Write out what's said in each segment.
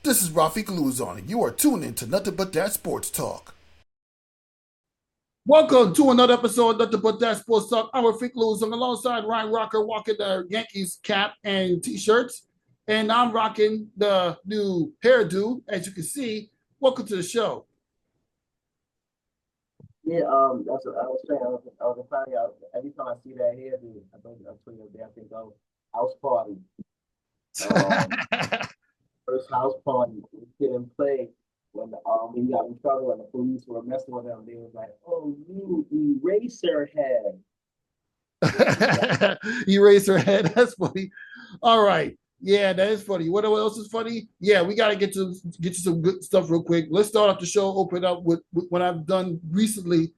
This is Rafique Louison, and you are tuned in to Nothing But That Sports Talk. Welcome to another episode of Nothing But That Sports Talk. I'm Rafique Louison alongside Ryan Rocker, walking the Yankees cap and t-shirts. And I'm rocking the new hairdo, as you can see. Welcome to the show. Yeah, that's what I was saying. I was telling you, every time I see that here, dude, I think I'm telling you, I think of house party. Um, First house party, we didn't play when we got in trouble and the police were messing with them. They was like, "Oh, you eraser head." You raised her head. That's funny. All right. Yeah, that is funny. What else is funny? Yeah, we got to get you some good stuff real quick. Let's start off the show, open up with what I've done recently,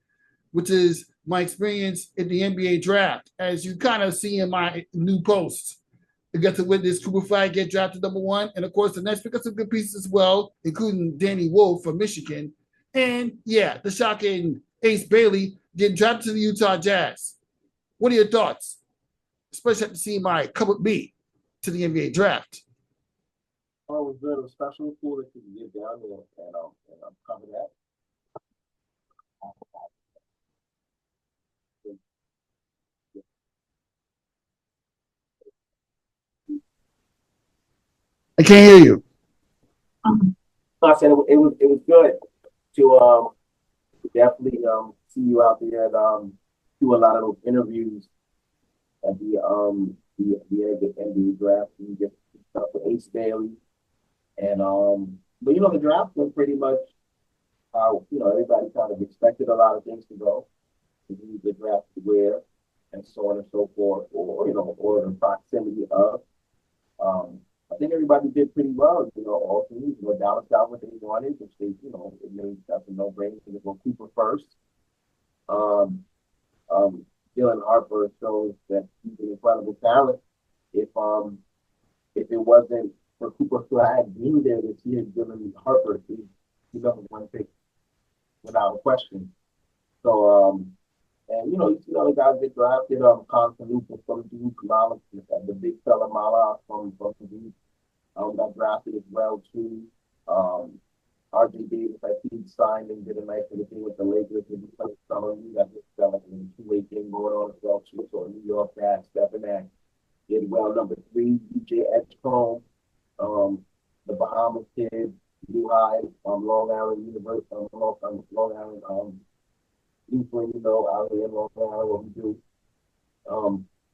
which is my experience in the NBA draft. As you kind of see in my new posts, I got to witness Cooper Flag get drafted #1. And of course, the Nets pick up some good pieces as well, including Danny Wolf from Michigan. And yeah, the shocking Ace Bailey getting drafted to the Utah Jazz. What are your thoughts? Especially after seeing my come with me to the NBA draft. Oh, it was good. It was special, cool that you could get down there and cover that. I can't hear you. So I said it was good to definitely see you out there and do a lot of those interviews at the NBA draft. You get stuff with Ace Bailey and but the draft went pretty much how everybody kind of expected a lot of things to go. The draft to wear and so on and so forth, or the proximity of. I think everybody did pretty well. All teams, Dallas got what they wanted, which it made that's a no-brainer to go Cooper first. Um, Dylan Harper shows that he's an incredible talent. If it wasn't for Cooper Flag being there this year, Dylan Harper, he's #1 pick without a question. So and you see other guys get drafted. Constantine from Duke, Malik, the big fella Mala from Duke, got drafted as well too. RJ Davis, I think, signed and did a nice little thing with the Lakers. He played summer. You got this fella in a two-way thing going on as well too. So New York guy stepping back did well. #3, DJ Edgecombe, the Bahamas kid, New High, Long Island University, Long Island, Lutheran, out here in Long Island, what we do.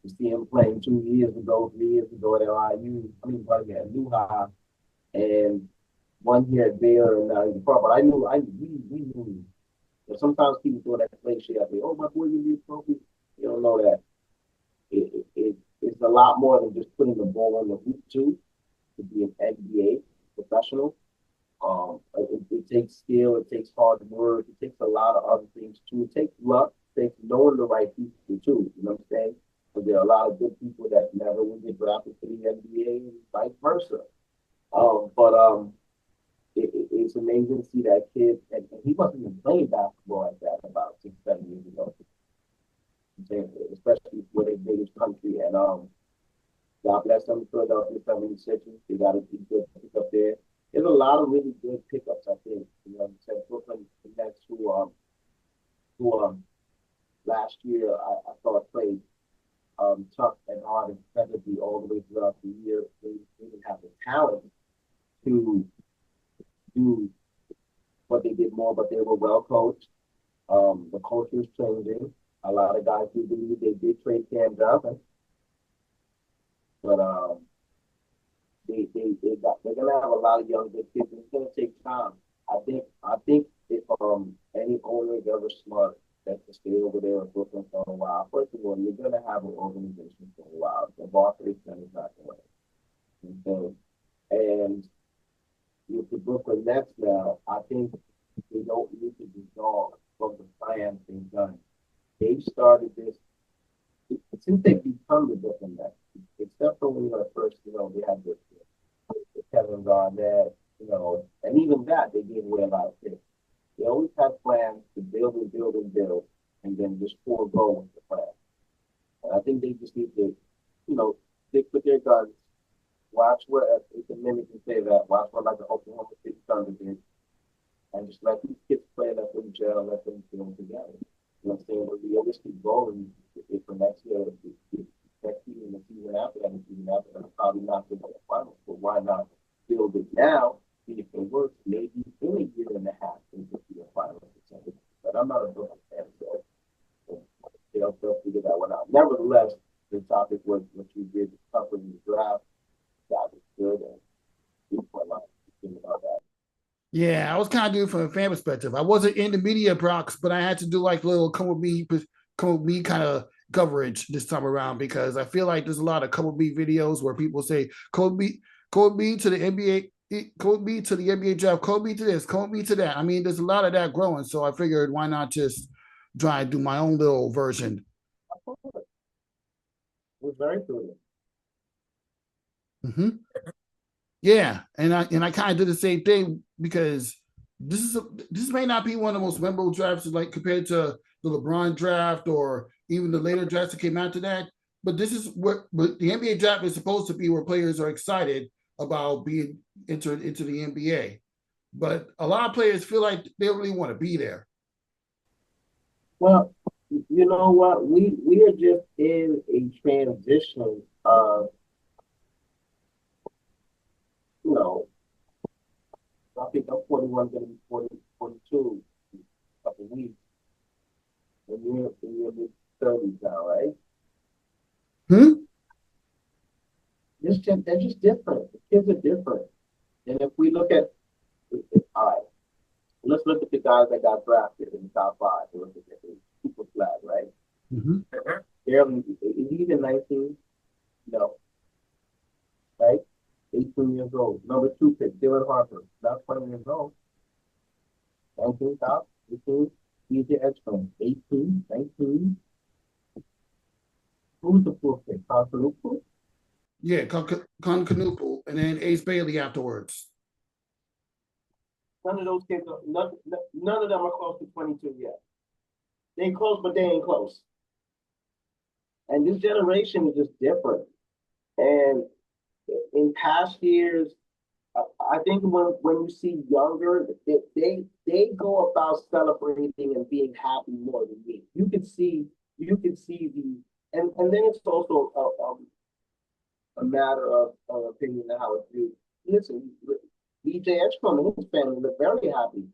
You see him playing 2 years ago, 3 years ago at LIU. I mean, probably at New High, and 1 year at Baylor, and now he's a pro. But we knew. Sometimes people throw that cliche out there. Oh, my boy, you need trophy. You don't know that it's a lot more than just putting the ball in the hoop too. To be an NBA professional, it takes skill, it takes hard work, it takes a lot of other things too. It takes luck, it takes knowing the right people too. You know what I'm saying? But there are a lot of good people that never will get drafted to the NBA and vice versa. But it's amazing to see that kid, and he wasn't even playing basketball like that about 6, 7 years ago. Especially for their biggest country, and God bless them, Philadelphia 76ers. They got a good pick up there. There's a lot of really good pickups, I think. Brooklyn Nets who last year I thought played tough and hard and competitively all the way throughout the year. They didn't have the talent to do what they did more, but they were well coached. The culture is changing. A lot of guys do believe they did trade Cam Johnson, but they're gonna have a lot of young good kids, and it's gonna take time. I think if any owner is ever smart that to stay over there in Brooklyn for a while, first of all, you're gonna have an organization for a while. The Barclays Center is not going away. And with the Brooklyn Nets now, I think they don't need to dissolve from the plans they've done. They've started this since they've become the Brooklyn Nets, except for when first, they had this Kevin Garnett, and even that they gave away a lot of picks. They always have plans to build and build and build, and then just forego with the plan. And I think they just need to, stick with their guns Watch what if the minute can say that. Watch what like the Oklahoma City Thunder did, and just let these kids play, let them gel, let them feel together. You know what I'm saying? But the realistic goal is for next year, next season, the season after that, the season after that, probably not to the finals. But why not build it now? See if it works. Maybe in a year and a half, into the finals or something. But I'm not a big fan, so they'll figure that one out. Nevertheless, the topic was what you did covering the draft. That was good, and people are like thinking about that. Yeah, I was kind of doing it from a fan perspective. I wasn't in the media box, but I had to do like little come with me kind of coverage this time around because I feel like there's a lot of come with me videos where people say, code me to the NBA, code me to the NBA draft, code me to this, code me to that. I mean, there's a lot of that growing. So I figured why not just try and do my own little version. It was very good. Mm-hmm. Yeah, and I kind of did the same thing because this may not be one of the most memorable drafts like compared to the LeBron draft or even the later drafts that came after that. But this is what but the NBA draft is supposed to be where players are excited about being entered into the NBA. But a lot of players feel like they don't really want to be there. Well, you know what? We are just in a transition of, you know, I think I'm 41, going to be 40, 42 in a couple of weeks, and you're in your mid 30s now, right? Hmm? They're just different. The kids are different. And if we look at, all right, let's look at the guys that got drafted in the top five. Look at the super flag, right? Mm-hmm. They're even 19, no, right? 18 years old. Number two pick, Dylan Harper, not 20 years old. 19 top, 18. DJ Edgecombe, 18, 19. Who's the fourth pick? Constantinople? Yeah, Canoopal and then Ace Bailey afterwards. None of those kids, none of them are close to 22 yet. They ain't close, but they ain't close. And this generation is just different. And in past years, I think when you see younger, they go about celebrating and being happy more than me. You can see the and then it's also a matter of opinion of how it's viewed. Listen, DJ Edgecombe and his family look very happy.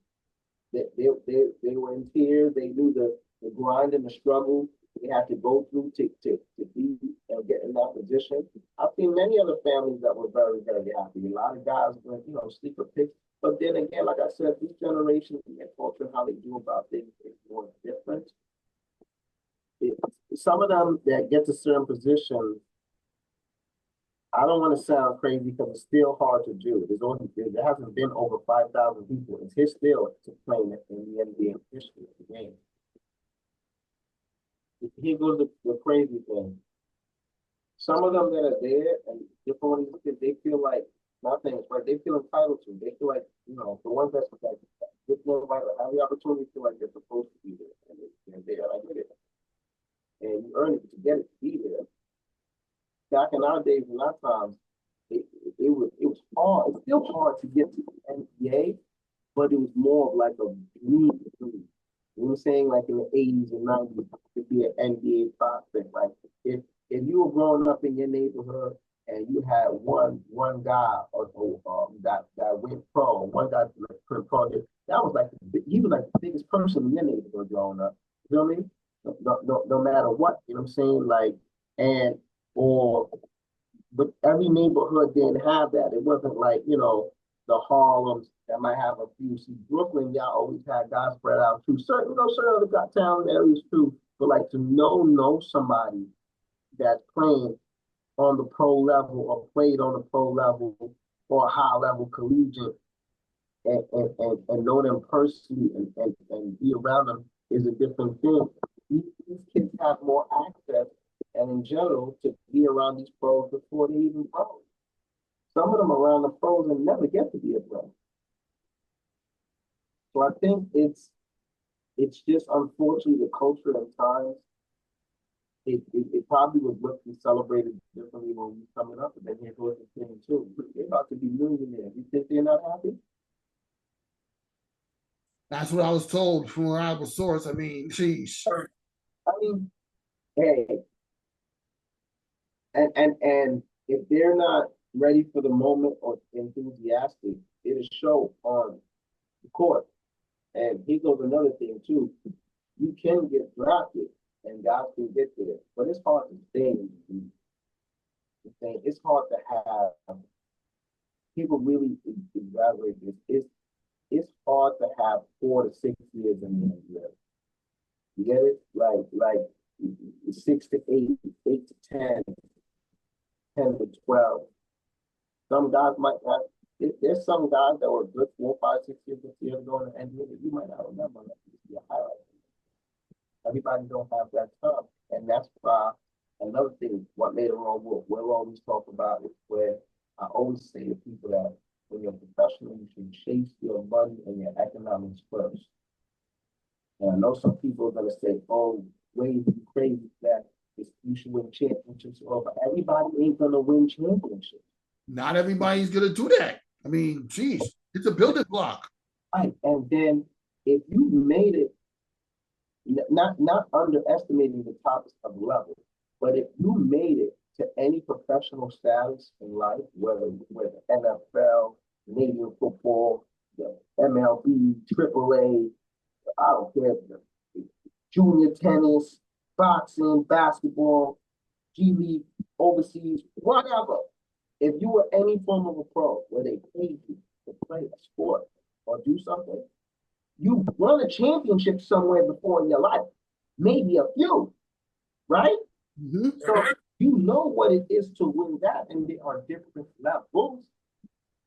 They were in tears. They knew the grind and the struggle they had to go through to be and get in that position. I've seen many other families that were very, very happy. A lot of guys were, sleeper picks. But then again, like I said, this generation and culture, how they do about things is more different. It, some of them that get to certain positions, I don't want to sound crazy because it's still hard to do. There hasn't been over 5,000 people. It's still to play in the NBA history of the game. Here goes the crazy thing. Some of them that are there and different ones, they feel like nothing, right? They feel entitled to. They feel like, the ones that's like, have the opportunity to feel like they're supposed to be there. And they're there. I get it. And you earn it to get it to be there. Back in our days and our times, it was hard. It's still hard to get to the NBA, but it was more of like a dream. You know what I'm saying? Like in the 80s and 90s, to be an NBA prospect. Like if you were growing up in your neighborhood and you had one guy or that went pro, one guy went pro, that was like he was like the biggest person in your neighborhood growing up. You know what I mean? No matter what, you know what I'm saying? Like and or but every neighborhood didn't have that. It wasn't like, the Harlems that might have a few. See, Brooklyn, y'all always had guys spread out too. Certain other got town areas too. But like to know somebody that's playing on the pro level or played on the pro level or a high level collegiate and know them personally and be around them is a different thing. These kids have more access and in general to be around these pros before they even pro. Some of them around the pros and never get to be a pro. So I think it's just unfortunately the culture and times it probably was looked and celebrated differently when we were coming up, but then here goes the thing too. They're about to be millionaires. You think they're not happy? That's what I was told from a reliable source. I mean, sheesh. I mean, hey, and if they're not ready for the moment or enthusiastic, it'll show on the court. And here goes another thing too. You can get drafted and guys can get there, but it's hard to stay in the league. It's hard to have people really evaluate this. It's hard to have 4 to 6 years in the NBA. You get it? Like 6 to 8, 8 to 10, 10 to 12. Some guys might have. There's some guys that were good 4, 5, 6 years ago in the NBA that you might not remember. That highlight. Everybody don't have that time, and that's why another thing. What later on we'll always talk about is where I always say to people that when you're professional, you should chase your money and your economics first. And I know some people are gonna say, "Oh, way you crazy that you should win championships." Well, but everybody ain't gonna win championships. Not everybody's gonna do that. I mean, geez, it's a building block. Right, and then if you made it, not underestimating the tops of level, but if you made it to any professional status in life, whether with NFL, Canadian football, the MLB, AAA, I don't care, junior tennis, boxing, basketball, G League, overseas, whatever. If you were any form of a pro where they paid you to play a sport or do something, you won a championship somewhere before in your life, maybe a few, right? Mm-hmm. So you know what it is to win that, and there are different levels.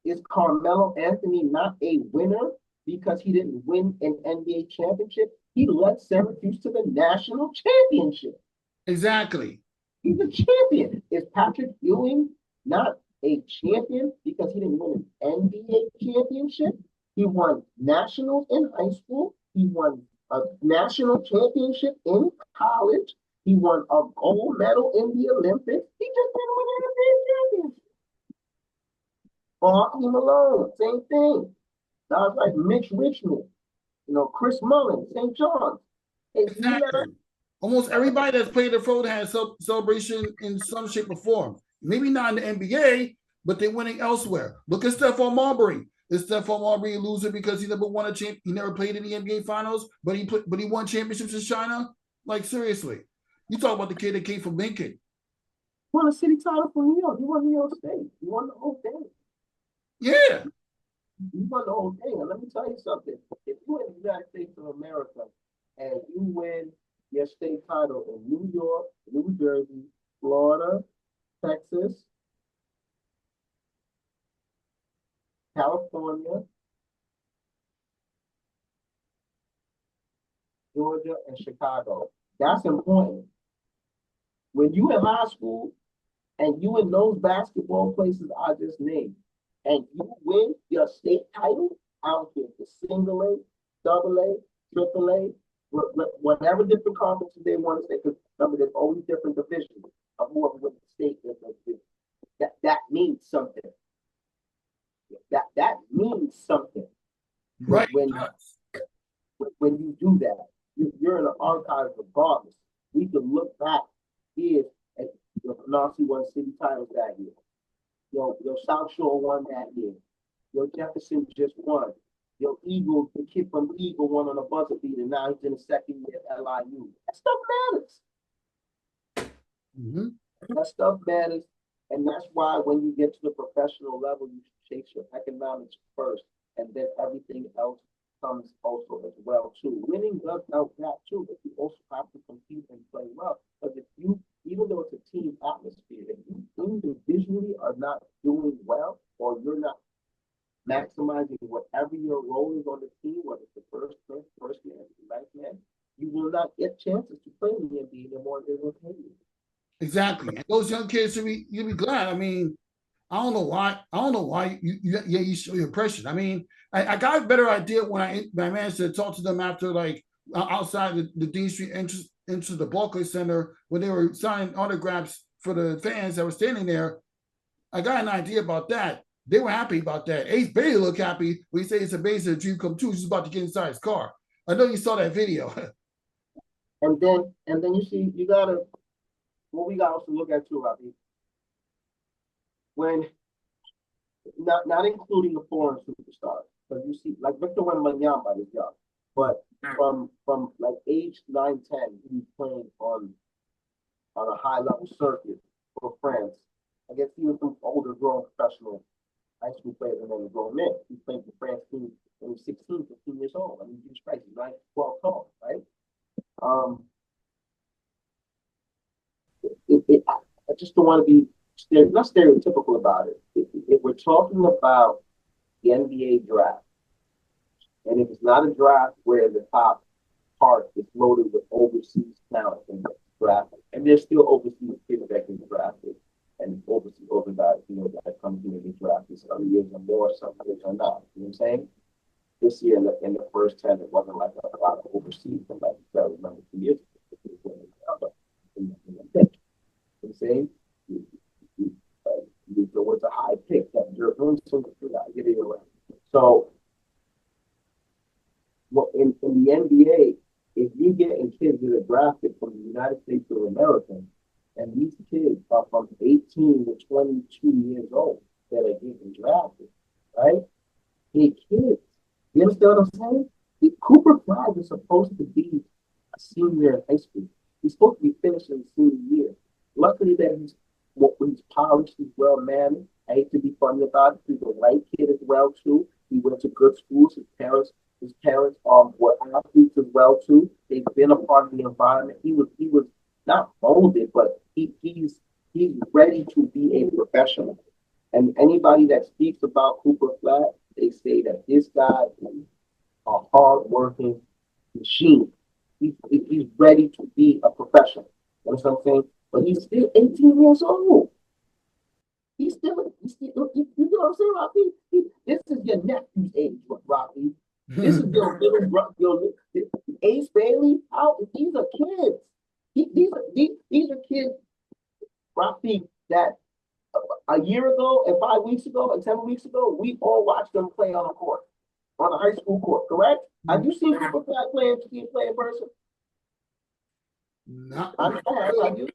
Is Carmelo Anthony not a winner because he didn't win an NBA championship? He led Syracuse to the national championship. Exactly. He's a champion. Is Patrick Ewing not a champion because he didn't win an NBA championship? He won nationals in high school. He won a national championship in college. He won a gold medal in the Olympics. He just didn't win an NBA championship. Marky Malone, same thing. Guys like Mitch Richmond, Chris Mullin, St. John's. Exactly. Almost everybody that's played the road has celebration in some shape or form. Maybe not in the NBA, but they're winning elsewhere. Look at Stephon Marbury. Is Stephon Marbury a loser because he never won a champ? He never played in the NBA Finals, but he won championships in China. Like seriously, you talk about the kid that came from Lincoln. He won a city title for New York. He won New York State. He won the whole thing. Yeah. You won the whole thing. And let me tell you something. If you're in the United States of America and you win your state title in New York, New Jersey, Florida, Texas, California, Georgia, and Chicago. That's important. When you in high school and you in those basketball places I just named, and you win your state title, I don't care if it's single A, double A, triple A, whatever different conferences they want to say, because remember, there's always different divisions of whoever with the state is. That means something. That means something. Right. When you do that, you're in the archives regardless. We can look back years at Nazi won city titles that year. Your South Shore won that year. Your Jefferson just won. Your Eagle, the kid from Eagle won on a buzzer beater. Now he's in the second year at LIU. That stuff matters. Mm-hmm. That stuff matters. And that's why when you get to the professional level, you should chase your economics first. And then everything else comes also as well, too. Winning does help that, too. But you also have to compete and play well. Because if you, even though it's a team atmosphere, if you individually are not doing well, or you're not maximizing whatever your role is on the team, whether it's the first man, the ninth man, you will not get chances to play in the NBA anymore. They will pay you. Exactly. And those young kids should be glad. I mean, I don't know why you show your impression. I mean, I got a better idea when I managed to talk to them after, like, outside the Dean Street entrance into the Barclays Center when they were signing autographs for the fans that were standing there. I got an idea about that. They were happy about that. Ace Bailey looked happy when he said it's amazing a dream come true. He's about to get inside his car. I know you saw that video. And then you see you gotta what we gotta also look at too, Robbie, when not including the foreign superstars, because you see like Victor Wembanyama is young, but from like age 9, 10, he's playing on a high level circuit for France. I guess he was some older grown professional high school players and then a grown man. He played for France team when he was 16, 15 years old. I mean, he was crazy, 9, 12 tall, right? I just don't want to be not stereotypical about it. If we're talking about the NBA draft, and if it's not a draft where the top part is loaded with overseas talent and drafted, and there's still overseas kids that get drafted, and overseas older guys, that come through and get drafted. Some years are more, some years are not. You know what I'm saying? This year in the first 10, it wasn't like a lot of overseas, but like I remember 2 years ago. I'm saying there was a high pick that you're doing something for that. Get it away. So, in the NBA, if you get kids that are drafted from the United States of America, and these kids are from 18 to 22 years old that are getting drafted, right? Hey, kids, you understand what I'm saying? Cooper Flag is supposed to be a senior in high school. He's supposed to be finishing his senior year. Luckily that he's polished, he's well mannered. I hate to be funny about it. He's a white kid as well too. He went to good schools. His parents were athletes as well too. They've been a part of the environment. He was not molded, but he's ready to be a professional. And anybody that speaks about Cooper Flag, they say that this guy is a hard-working machine. He's ready to be a professional. You know what I'm saying? But he's still 18 years old. He's still you know what I'm saying, Rocky? This is your nephew's age, Rocky. This is your little Ace Bailey. These are kids. These are kids, Rocky, that a year ago and 5 weeks ago and 10 weeks ago, we all watched them play on a court, on a high school court, correct? Have you seen people play in person? Not have you?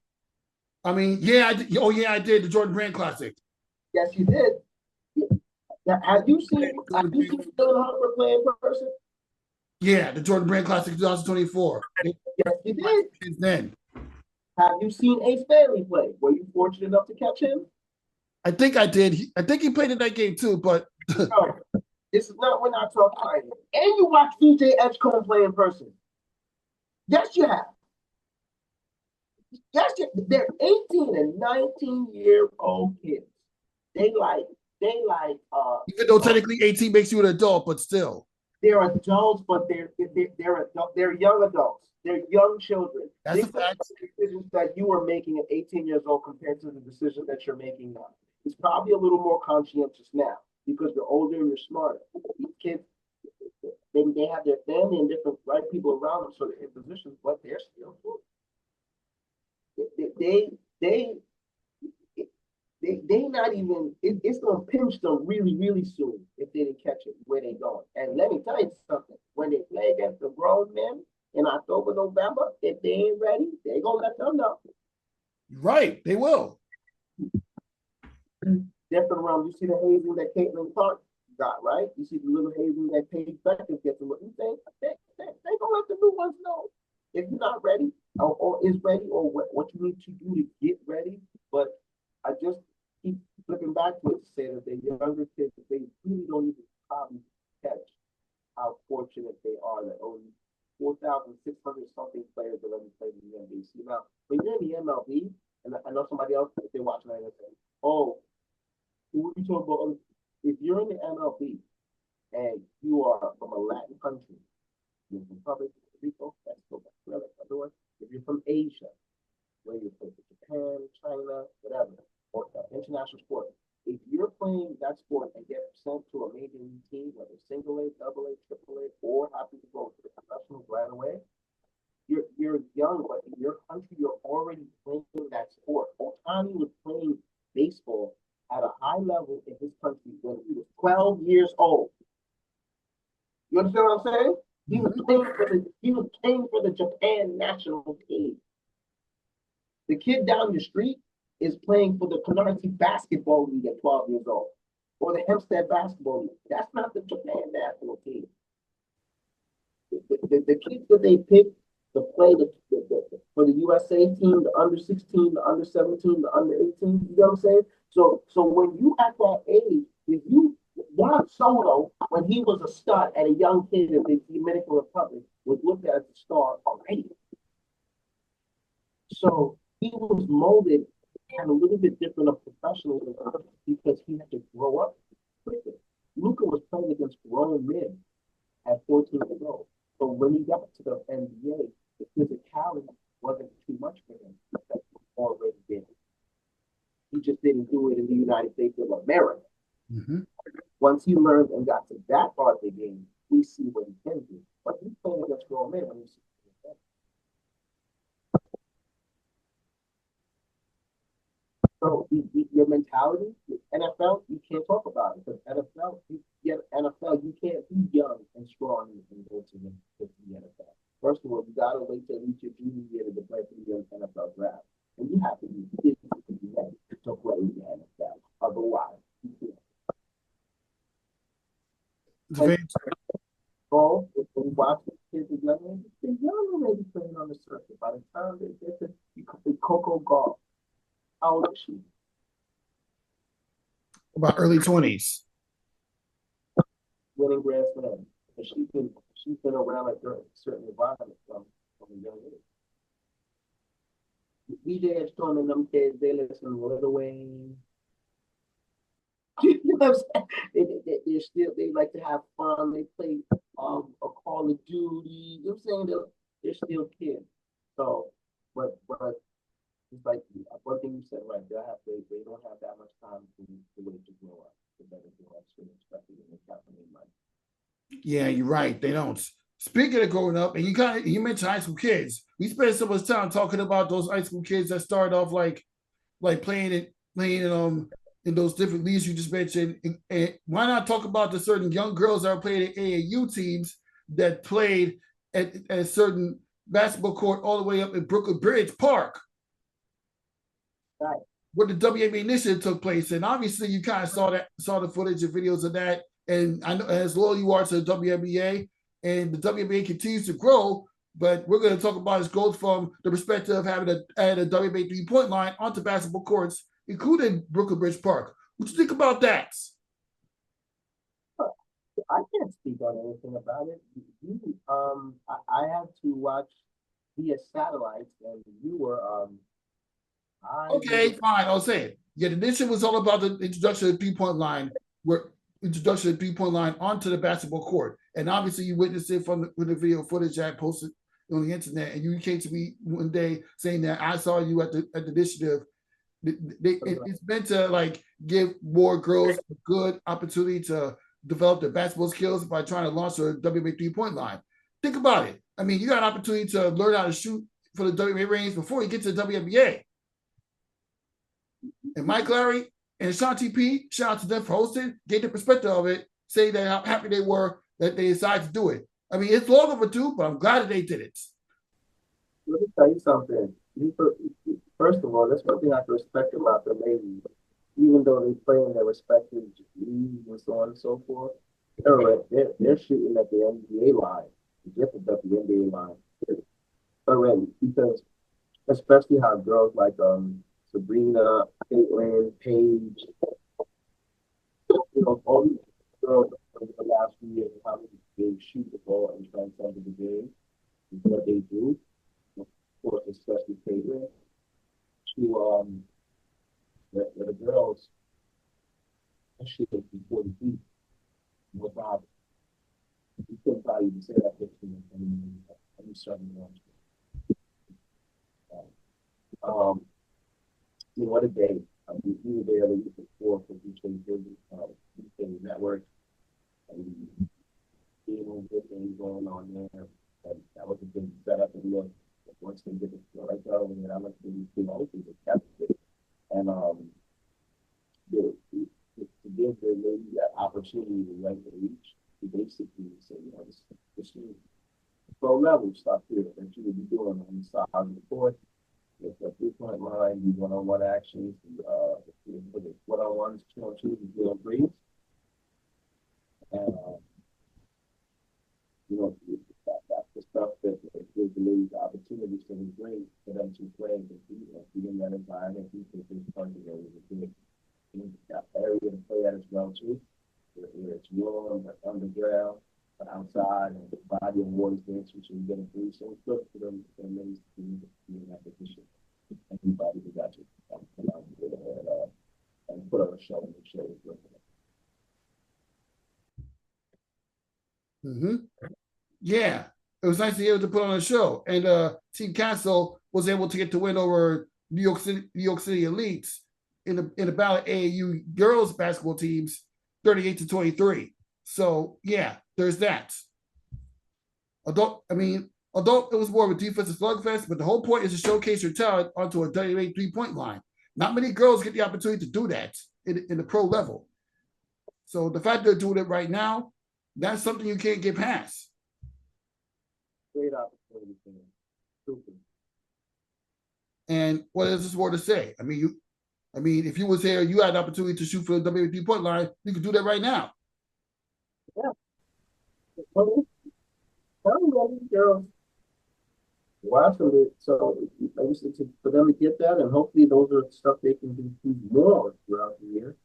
I mean, yeah, I did the Jordan Brand Classic. Yes, you did. Now, have you seen Dylan Harper play in person? Yeah, the Jordan Brand Classic 2024. Yes, you did. Since then. Have you seen Ace Bailey play? Were you fortunate enough to catch him? I think I did. I think he played in that game too, but no, this is not. We're not talking about it. And you watch DJ Edgecombe play in person. Yes, you have. Yes, they're 18 and 19-year-old kids. They like even though technically 18 makes you an adult, but still. They're adults, but they're young adults. They're young children. That's a fact. The decisions that you were making at 18 years old compared to the decision that you're making now. It's probably a little more conscientious now because you're older and you're smarter. These kids, they have their family and different right people around them, so they're in positions, but they're still good. They not even, it's going to pinch them really, really soon if they didn't catch it where they going. And let me tell you something, when they play against the grown men in October, November, if they ain't ready, they going to let them know. Right, they will. Different around, you see the hazing that Caitlin Clark got, right? You see the little hazing that Paige Beckers gets. What you think? They going to let the new ones know. If you're not ready, or is ready, or what you need to do to get ready. But I just keep flipping back to it to say that the younger kids, they really don't even probably catch how fortunate they are that only 4,600 something players that already played in the NBA. See, now, when you're in the MLB, and I know somebody else, if they're watching that, say, oh, who are you talking about? If you're in the MLB and you are from a Latin country, you're from Puerto Rico, Mexico, Venezuela, if you're from Asia, where you're from Japan, China, whatever, or international sport, if you're playing that sport and get sent to a major league team, whether single A, double A, triple A, or happy to go to the professionals right away, you're young, but already playing that sport. Otani was playing baseball at a high level in his country when he was 12 years old. You understand what I'm saying? He was playing for the Japan national team. The kid down the street is playing for the Canarsie basketball league at 12 years old, or the Hempstead basketball league. That's not the Japan national team. The kids that they pick to play for the USA team, the under 16, the under 17, the under 18, you know what I'm saying? So when you at that age, if you Juan Soto, when he was a stud at a young kid in the Dominican Republic, was looked at as a star already. So he was molded kind of a little bit different of professionalism because he had to grow up quicker. Luka was playing against grown men at 14 years old. So when he got to the NBA, the physicality wasn't too much for him. Because he already did it. He just didn't do it in the United States of America. Mm-hmm. Once he learned and got to that part of the game, we see what he can do. But he's playing against grown men when he's so your mentality, NFL, you can't talk about it because NFL, you can't be young and strong and go to the NFL. First of all, you gotta wait till reach your junior year to play for the NFL draft, and you have to be physically ready to play in the NFL. Otherwise, you can't. Go and watch the kids are young. They're young already playing on the circuit. By the time they get to Coco Golf, how old is she? About early 20s. Winning Grand Slam. And she's been around a certain environment from a young age. DJ Storm and them kids, they listen to Lil Wayne. You know what I'm saying? They like to have fun. They play a Call of Duty. You know what I'm saying? They're still kids. So, but it's like one thing you said right. They don't have that much time to wait to grow up. Yeah, you're right. They don't. Speaking of growing up, and you mentioned high school kids. We spent so much time talking about those high school kids that started off like playing in those different leagues you just mentioned. And why not talk about the certain young girls that are playing in AAU teams that played at a certain basketball court all the way up in Brooklyn Bridge Park, right, where the WNBA initiative took place. And obviously, you kind of saw the footage and videos of that. And I know as loyal you are to the WNBA, and the WNBA continues to grow. But we're going to talk about its growth from the perspective of having add a WNBA 3-point line onto basketball courts, including Brooklyn Bridge Park. What do you think about that? I can't speak on anything about it. I had to watch via satellites, and you were Okay, fine. I'll say it. Yeah, the initiative was all about the introduction of the 3-point line, onto the basketball court. And obviously, you witnessed it from the video footage I posted on the internet. And you came to me one day saying that I saw you at the initiative. It's meant to like give more girls a good opportunity to develop their basketball skills by trying to launch a WNBA 3-point line. Think about it. I mean, you got an opportunity to learn how to shoot for the WNBA range before you get to the WNBA. And Mike Larry and Shanti P, shout out to them for hosting, gave the perspective of it, saying that how happy they were that they decided to do it. I mean, it's long overdue, but I'm glad that they did it. Let me tell you something. First of all, that's one thing I can respect about the ladies. Even though they play in their respective leagues and so on and so forth, they're shooting at the NBA line, just at the NBA line already. Because especially how girls like Sabrina, Caitlin, Paige, all these girls over the last few years, how they shoot the ball and transcend the game, is what they do. Of course, especially Caitlin, the girls shoot at 40 feet without. You couldn't probably even say that picture any certain ones. What a day. We were there the week before for UK Network, and seeing good things going on there. And that was a good setup and look. once they get it like that, and I like to be captive. And to give the lady that opportunity to right age to basically say, this is pro level stuff here that you would be doing on the side of the court. With the 3-point line, the one-on-one actions, the one-on-ones, 2-on-2s, the 0-3s. And, that's the stuff that gives the ladies the opportunity to be great for them to play and be in that environment. We think this part of it is a big area to play at as well, too. Where it's warm, but underground, but outside, and the body of water is there, so you get a free. So it's good for them ladies to be in that position. Everybody who got you and put on a show and make sure it's good. Mm-hmm. Yeah, it was nice to be able to put on a show, and Team Castle was able to get the win over New York City Elites in the battle of AAU girls basketball teams, 38-23. So yeah, there's that. Although it was more of a defensive slugfest, but the whole point is to showcase your talent onto a WNBA 3-point line. Not many girls get the opportunity to do that in the pro level. So the fact they're doing it right now, that's something you can't get past. Great opportunity for them. Super. And what is this more to say? If you was here, you had an opportunity to shoot for the WNBA 3-point line, you could do that right now. Yeah. Girls watching it, so like I said, for them to get that, and hopefully those are stuff they can do more throughout the year,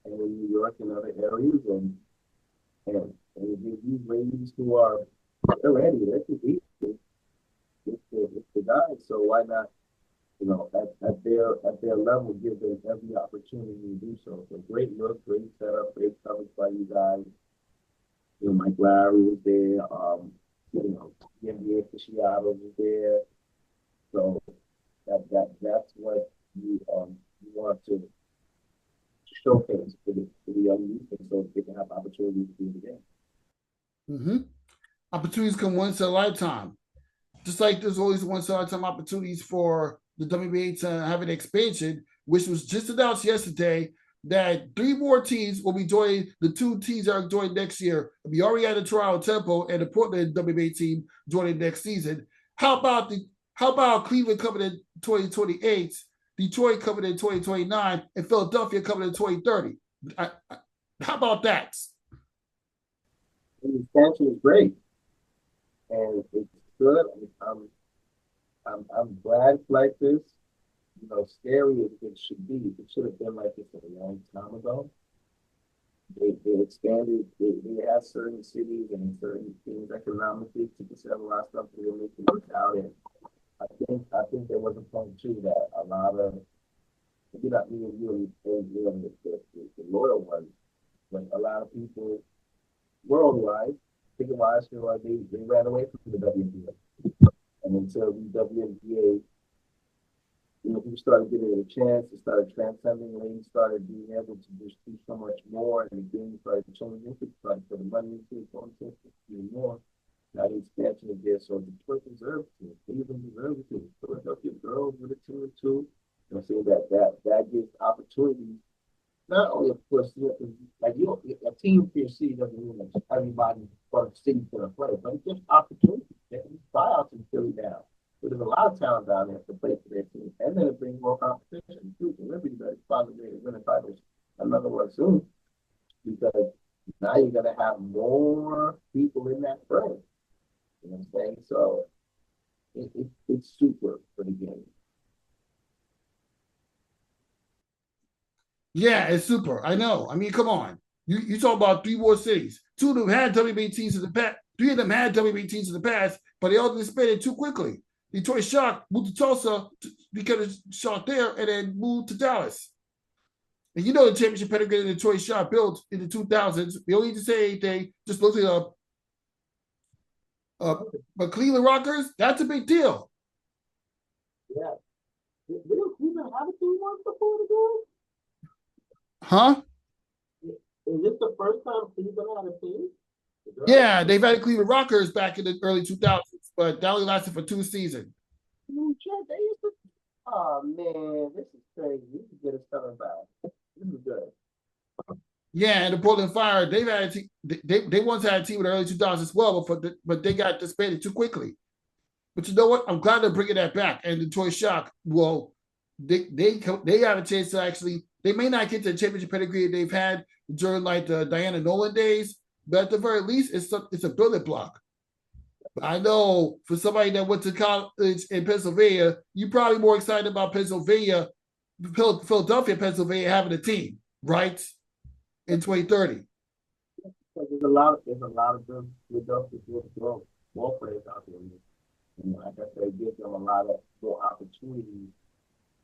and in New York and other areas, and these ladies who are they're ready, they can beat the guys. So why not, at their level, give them every opportunity to do so. So great look, great setup, great coverage by you guys. Mike Larry was there. The NBA aficionados was there. So that's what you want to showcase for the young youth, so they can have opportunities to do the game. Mm-hmm. Opportunities come once in a lifetime. Just like there's always once in a lifetime opportunities for the WNBA to have an expansion, which was just announced yesterday that 3 more teams will be joining the 2 teams that are joining next year. We already had the Toronto Temple and the Portland WNBA team joining next season. How about Cleveland coming in 2028, Detroit coming in 2029, and Philadelphia coming in 2030? How about that? The expansion is great, and it's good. I'm glad it's like this. Scary as it should be. It should have been like this a long time ago. They expanded. They have certain cities and certain things economically to consider a lot of stuff to make it work out. And I think there was a point too that a lot of, maybe not me and you and the loyal ones, but a lot of people worldwide, thinking-wise, feel like they ran away from the WNBA. And until the WNBA, people started giving it a chance, it started transcending, lanes started being able to just do so much more, and the game started changing, people started putting money into it, even more. Now the expansion is there, so Detroit deserves to, Cleveland deserves to, Philadelphia girls with a 2-2. So that gives opportunities. Not only, of course, a team for your city doesn't mean that everybody from the city is going to play, but it gives opportunities. Tryouts in Philly now. But there's a lot of talent down there to play for their team. And then it brings more competition too. Everybody's probably going to win a title, another one soon. Because now you're going to have more people in that frame. You know what I'm saying? So it's super for the game. Yeah, it's super. I know. Come on. You talk about 3 more cities. 2 of them had WNBA teams in the past. 3 of them had WNBA teams in the past, but they all disbanded too quickly. Detroit Shock moved to Tulsa because of Shock there, and then moved to Dallas. And the championship pedigree that Detroit Shock built in the 2000s. We don't need to say anything. Just look it up. But Cleveland Rockers, that's a big deal. Yeah. Didn't Cleveland have a team once before the game? Huh? Is this the first time Cleveland had a team? Yeah, they've had the Cleveland Rockers back in the early 2000s, but that only lasted for 2 seasons. oh man, this is crazy. This is good as coming back. This is good. Yeah, and the Portland Fire, they've had a team, they once had a team in the early 2000s as well, but they got disbanded too quickly. But you know what? I'm glad they're bringing that back. And Detroit Shock, well, they have a chance to actually. They may not get the championship pedigree they've had during like the Diana Nolan days, but at the very least, it's a building block. But I know for somebody that went to college in Pennsylvania, you're probably more excited about Philadelphia, Pennsylvania having a team, right? In 2030. So there's a lot of good ball players out there. And like I said, it gives them a lot of more opportunities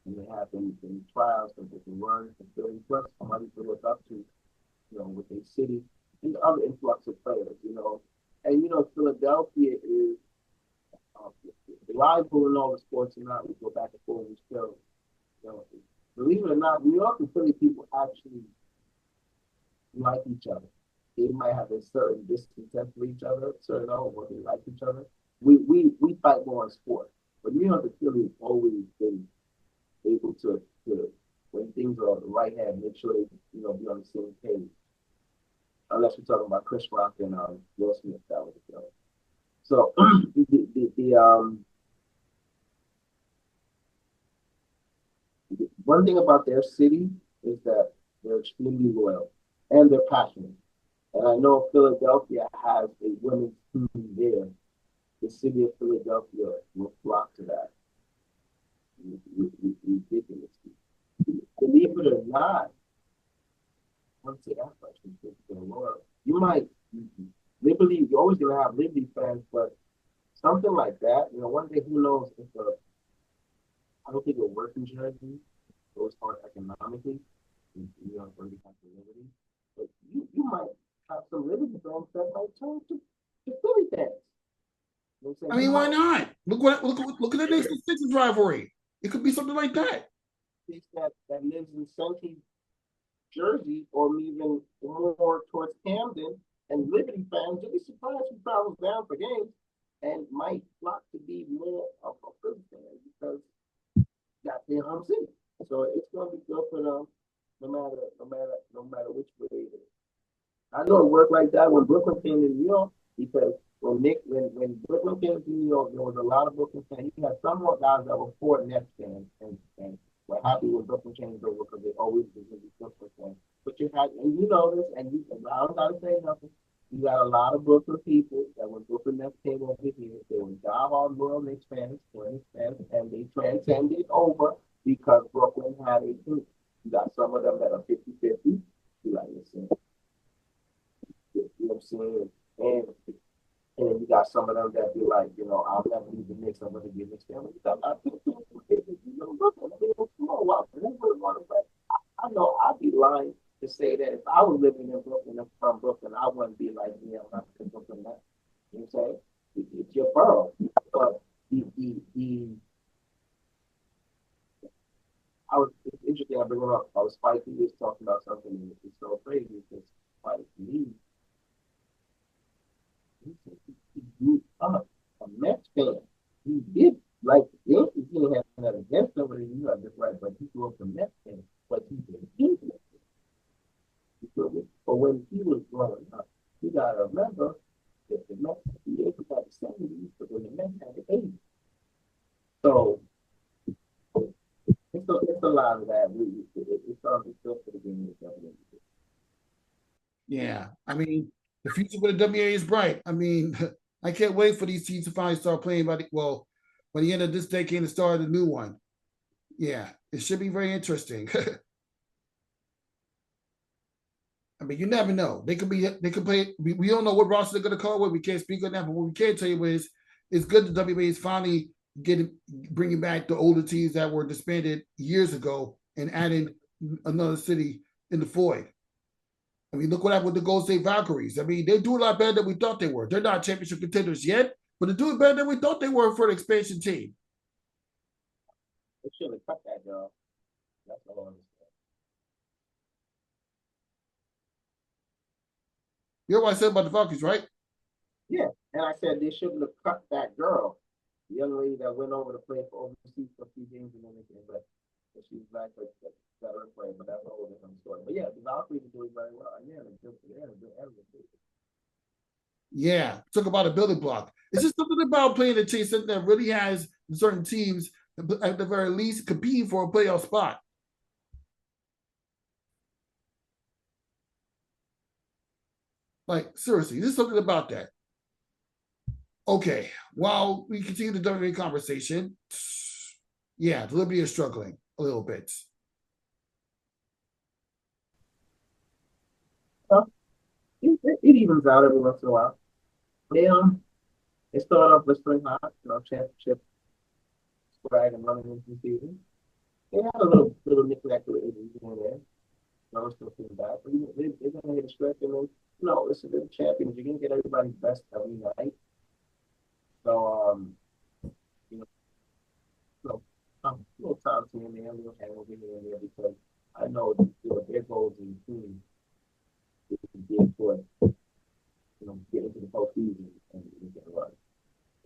and they have them in trials that they can run and build plus somebody to look up to, with a city and other influx of players, And Philadelphia is rival in all the sports and not we go back and forth and still, believe it or not, New York and Philly people actually like each other. They might have a certain discontent for each other, certain but they like each other. We fight more in sport, but New York and Philly have always been able to when things are on the right hand, make sure they be on the same page. Unless we're talking about Chris Rock and Will Smith, that was the So the one thing about their city is that they're extremely loyal and they're passionate. And I know Philadelphia has a women's team there. The city of Philadelphia will flock to that. Ridiculously. Believe it or not, once say that question, you might Liberty, you're always gonna have Liberty fans, but something like that, one day who knows if I don't think a working jersey goes hard economically, New York already has the Liberty, but you might have some Liberty fans that might turn to Philly fans. I mean, why not? Look at the Knicks and Sixers rivalry. It could be something like that. That lives in Sunky, Jersey, or even more towards Camden, and Liberty fans, you'll be surprised who travels down for games and might flock to be more of a Philly fan because that's their home city. So it's gonna be good for them, no matter which way it is. I know it worked like that when Brooklyn came to New York because when Brooklyn came to New York, there was a lot of Brooklyn fans. You had some more guys that were Fort Nets fans and were happy when Brooklyn changed over because they always was going to be Brooklyn fans. But you had, and you know this, and I don't gotta say nothing. You got a lot of Brooklyn people that when Brooklyn Nets came over here, they were diehard Royal Knicks fans, and they transcended over because Brooklyn had a team. You got some of them that are 50-50. You like listen. You know what I'm saying? And then you got some of them that be like, I'll never leave the Knicks. I'm going to give this family. I know I'd be lying to say that if I was living in Brooklyn and from Brooklyn, I wouldn't be like, I'm not from Brooklyn. You know what I'm saying? It's your borough. But it's interesting. I bring it up. I was Spike Lee talking about something. And it's so crazy because Spike Lee. He grew up a Mets fan. He did like the Yankees. He didn't have that against them, but you have this right. But he grew up a Mets fan. But he didn't. But when he was growing up, you gotta remember that the Mets had the Yankees had the 70s, but when the Mets had the 80s. So it's a lot of that. It's something still for the game. Yeah, I mean, the future for the WNBA is bright. I mean, I can't wait for these teams to finally start playing by the end of this decade and the start of the new one. Yeah, it should be very interesting. I mean, you never know. They could play. We don't know what roster they're going to call with. We can't speak on that, but what we can tell you is it's good the WNBA is finally bringing back the older teams that were disbanded years ago and adding another city in the void. I mean, look what happened with the Golden State Valkyries. I mean, they do a lot better than we thought they were. They're not championship contenders yet, but they're doing better than we thought they were for an expansion team. They should have cut that, dog. That's all I understand. You know what I said about the Valkyries, right? Yeah, and I said they shouldn't have cut that girl, the young lady that went over to play for overseas for a few games and everything. But She's like a better player, but that's a whole different story. But yeah, the Valkyries are doing very well. Yeah, they're good area. Yeah, talk about a building block. It's just something about playing a team that really has certain teams at the very least competing for a playoff spot. Like seriously, there's something about that. Okay, while we continue the WNBA conversation, yeah, the Liberty is struggling a little bit. It evens out every once in a while. They started off blistering hot, championship swag and running into the season. They had a little knick-knack with injuries here and there. No, still feeling bad, but they're gonna hit a stretch and then, listen, they're the champions. You're gonna get everybody's best every night. So, you know, a little time here and there, a little hangover here and there because I know their goals in the team is to get for get into the postseason and get a run.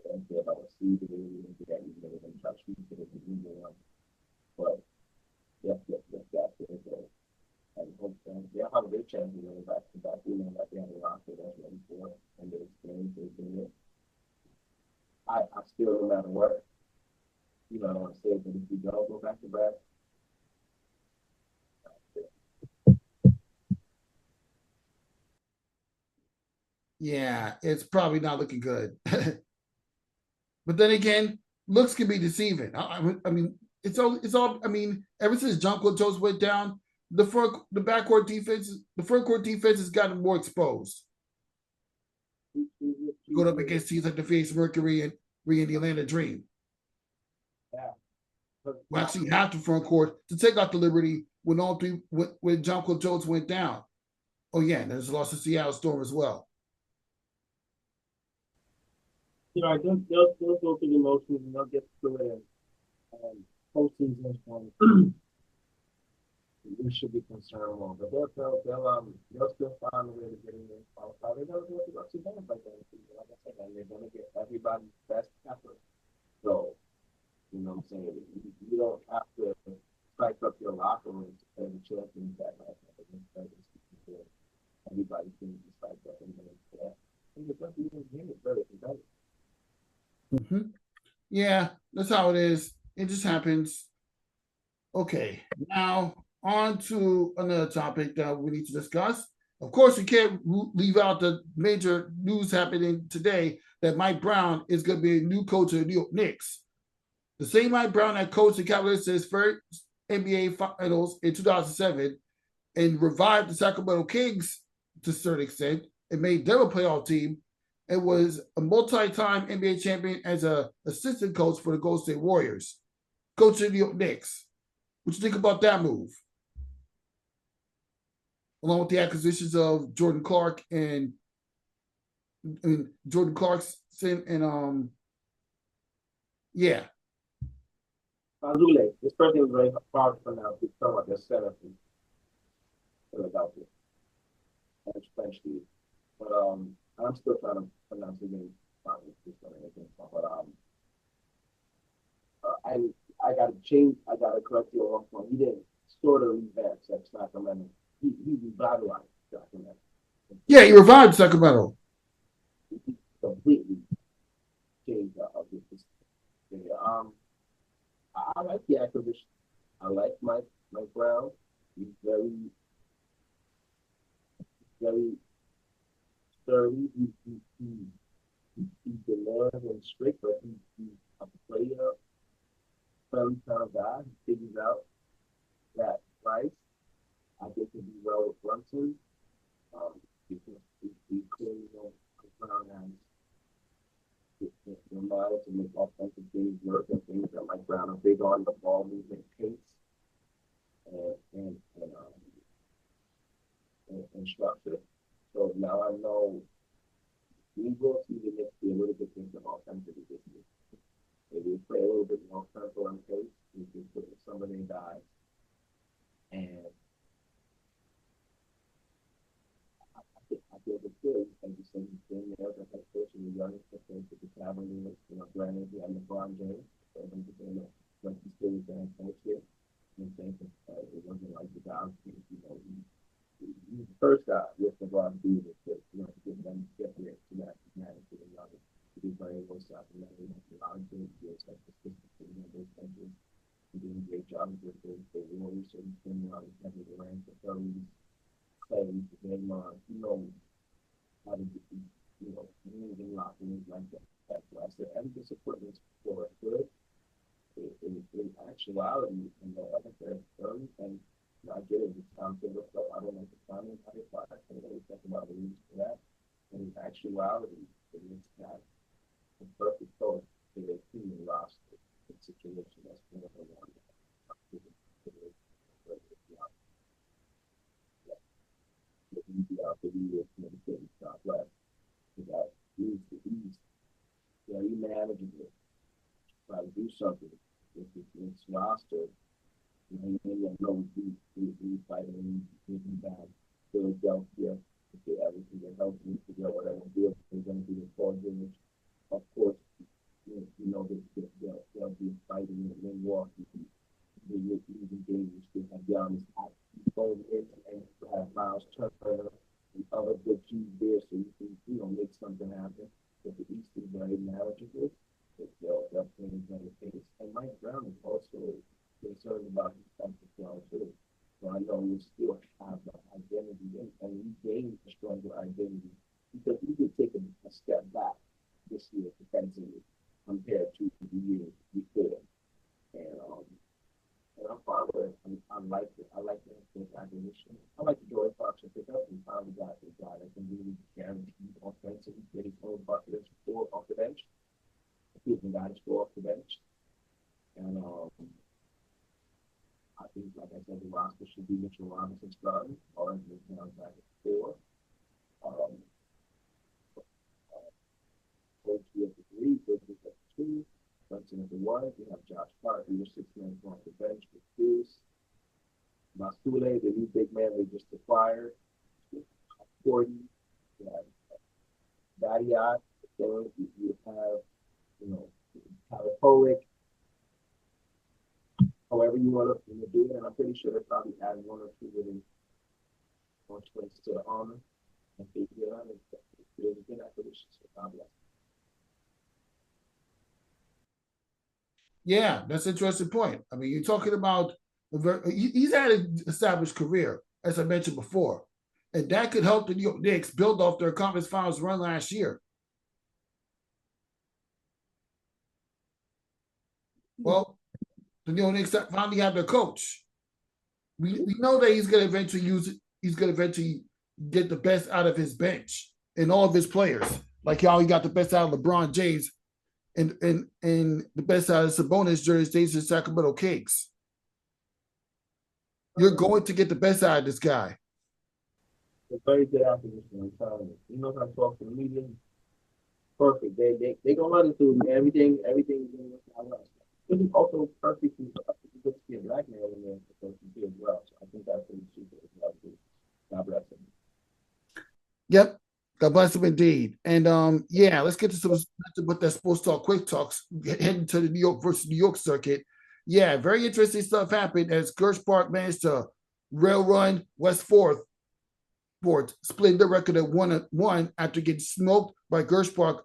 I don't care about what season it is, and get that even though they're gonna try to shoot for the division one. But yes, that's it. And hope they have a great chance to go back to back. That they have a roster that's ready for it and the experience they've been with. I still, no matter what, I don't want to say it, but if we don't go back to back, Yeah, it's probably not looking good. But then again, looks can be deceiving. I mean, it's all. I mean, ever since Jonquil Jones went down, the front court defense has gotten more exposed. Going up against teams like the Phoenix Mercury and the Atlanta Dream. yeah. We actually have the front court to take out the Liberty when all three when Jonquil Jones went down. Oh yeah, and there's a loss to Seattle Storm as well. I think they'll go through the motions and they'll get through it. And postseason point, we should be concerned more. But they'll still find a way to get in there and qualify. They're gonna go through ups and downs like that. Like I said, and they're gonna get everybody's best effort. So, what I'm saying? You don't have to spike up your locker room to play the champions that night. Everybody can be spiked up and that. I think it's even here, it's very competitive. Mm-hmm. Yeah, that's how it is. It just happens. Okay, now on to another topic that we need to discuss. Of course, we can't leave out the major news happening today that Mike Brown is going to be a new coach of the New York Knicks. The same Mike Brown that coached the Cavaliers to his first NBA Finals in 2007 and revived the Sacramento Kings to a certain extent and made them a playoff team and was a multi-time NBA champion as an assistant coach for the Golden State Warriors. Coach of the New York Knicks. What you think about that move? Along with the acquisitions of Jordan Clark and Jordan Clarkson and yeah. Zule, this person is very hard to pronounce. He's talking about their center from Philadelphia. Especially. But I'm still trying to pronounce his name. But I got to change. I got to correct you off on. He didn't sort of revamp Sacramento. He revitalized Sacramento. Yeah, he revived Sacramento. He completely changed this. I like the acquisition. I like Mike Brown. He's very sturdy. He's demanding and strict, but he's a player friendly kind of guy. He figures out that Price, I think, could be well with Brunson. Because he clearly knows Brown has the mind to make offensive things work and things that Mike Brown are big on the ball movement pace and structure. So now I know we will see the Knicks be a little bit different offensively this year. Maybe play a little bit more tempo and pace. We can put some of their guys. And I feel the good. Like you said, he's been there, but like coach in the youngest compared to the Cavaliers. Granted, he had LeBron James, so I think like he still is going to coach here. And do with it, to give them different to that manage to another. To be very versatile and that a lot of good skills like the system and those countries and doing a great job with the Warriors and spending a lot of Kevin Durant, the Curry's, Clay's, Draymond, how to get move and lock and things like that. That's why I said every discipline is for good. In actuality, and like I said early, and I get it, it's time to look up. I don't like the timing. I don't always think about the reason for that. And in actuality, it is not the perfect coach to a human roster situation that's going on. The leaders and the top left. That leads to east. You managing it. Try to do something with this roster. You know we fighting down Philadelphia. Everything that helps me to get whatever deal they're going to be in Paul George. Of course, they'll be fighting in Milwaukee. Even Davis still have Giannis going in and have Miles Turner and other good teams there, so you can make something happen. But the East is very manageable. They'll play better things. And Mike Brown is also concerned about his comfort zone too. So I know we still have the identity and we gain a stronger identity because we did take a step back this year defensively compared to the year before. And I'm fine with it. I like it. I like the acquisition. I like the Jordan Fox pick up and finally got the guy that can really guarantee offensively get his own buckets for off the bench. Even guys go off the bench. And I think, like I said, the roster should be Mitchell Robinson starting, or Anthony Towns back at 4. Coach at the 3, Bridges at the 2, Brunson at the 1. We have Josh Hart, who was 6 men off the bench with Deuce. Masule, the new big man they just acquired. 40. You have Badiat. You have Tyler Powick, however you want to do it, and I'm pretty sure they're probably adding 1 or 2 within 1 place to the honor and figure it out. It's a good acquisition, so God bless. Yeah, that's an interesting point. I mean, you're talking about he's had an established career, as I mentioned before, and that could help the New York Knicks build off their conference finals run last year. Well, the New York Knicks finally have their coach. We know that he's going to eventually get the best out of his bench and all of his players. Like how he got the best out of LeBron James and the best out of Sabonis during his days in Sacramento Kings. You're going to get the best out of this guy. It's very good acquisition. I'm telling you. You know how to talk to the media. Perfect. They gonna let it through. Everything is gonna work out. This is also perfect to be a black man in there as well. So I think that's really super. God bless him. Yep. God bless him indeed. And let's get to some what that sports talk, quick talks, heading to the New York versus New York circuit. Yeah, very interesting stuff happened as Gersh Park managed to rail run West Fourth, splitting the record at 1-1 after getting smoked by Gersh Park.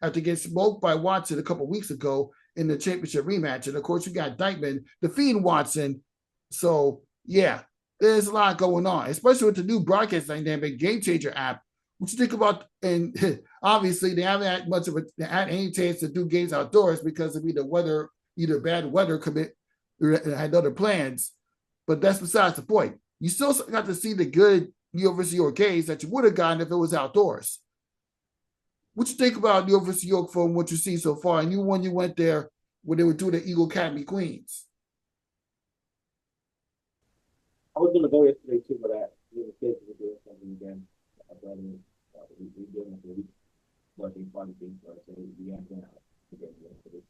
After getting smoked by Watson a couple weeks ago in the championship rematch. And of course, you got Dykeman defeating Watson. So yeah, there's a lot going on, especially with the new broadcast dynamic Game Changer app. What you think about? And obviously, they haven't had any chance to do games outdoors because of either bad weather commit or had other plans. But that's besides the point. You still got to see the good University of York games that you would have gotten if it was outdoors. What you think about University of York from what you see so far? And you went there when they were doing the Eagle Academy Queens. I was gonna go yesterday too, but the kids were doing something again. We did a week working fun things, so I said we have to again for this.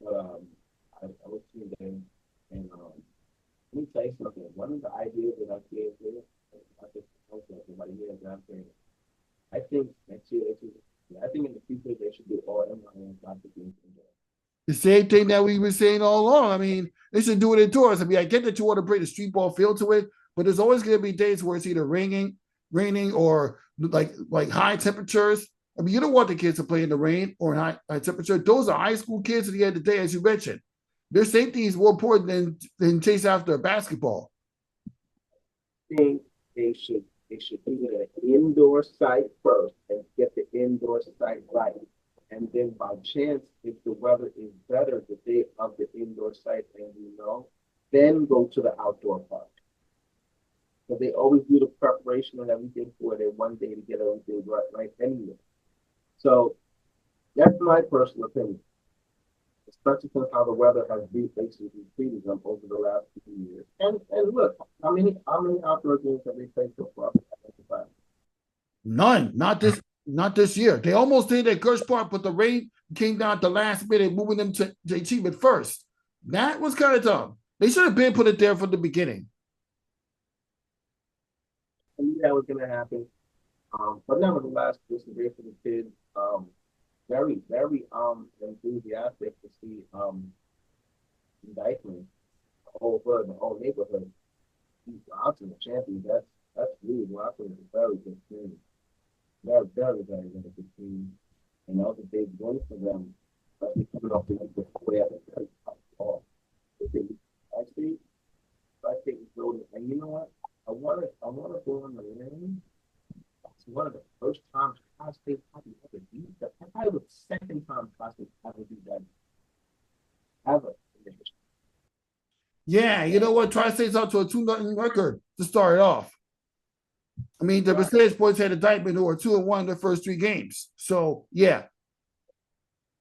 But I was seeing them, and let me tell you something. One of the ideas that I gave here, I think everybody here is out there. I think next year I think in the future they should do all MIN plastic games. The same thing that we've been saying all along. I mean, they should do it indoors. I mean, I get that you want to bring the street ball feel to it, but there's always going to be days where it's either raining raining or like high temperatures. I mean, you don't want the kids to play in the rain or in high temperature. Those are high school kids at the end of the day, as you mentioned. Their safety is more important than chase after a basketball. Think they should do an indoor site first and get the indoor site right. And then by chance, if the weather is better the day of the indoor site and then go to the outdoor park. So they always do the preparation and everything for it in one day to get everything right anyway. So that's my personal opinion, especially since how the weather has basically treated them over the last few years. And look, how many outdoor games have they played so far? None, not this year. They almost did at Gersh Park, but the rain came down at the last minute, moving them to achievement first. That was kind of dumb. They should have been put it there from the beginning. I knew that was going to happen. But nevertheless, this is great for the kids. Very, very enthusiastic to see Dykeman all over the whole neighborhood. He's Watson, the champion. That's really Watson is a very good team. They're very, very, very good team. And that was a big win for them. Especially coming off the way at the very top ball. I think it's building. And you know what? I wanna go on the limb. It's one of the first times Tri State probably ever beat that. That probably was the second time Tri State ever beat that ever in the history. Yeah, you know what? Tri-State's out to a 2-0 record to start it off. I mean, the Right. Mercedes boys had a Dykeman who are 2-1 in their first 3 games. So yeah,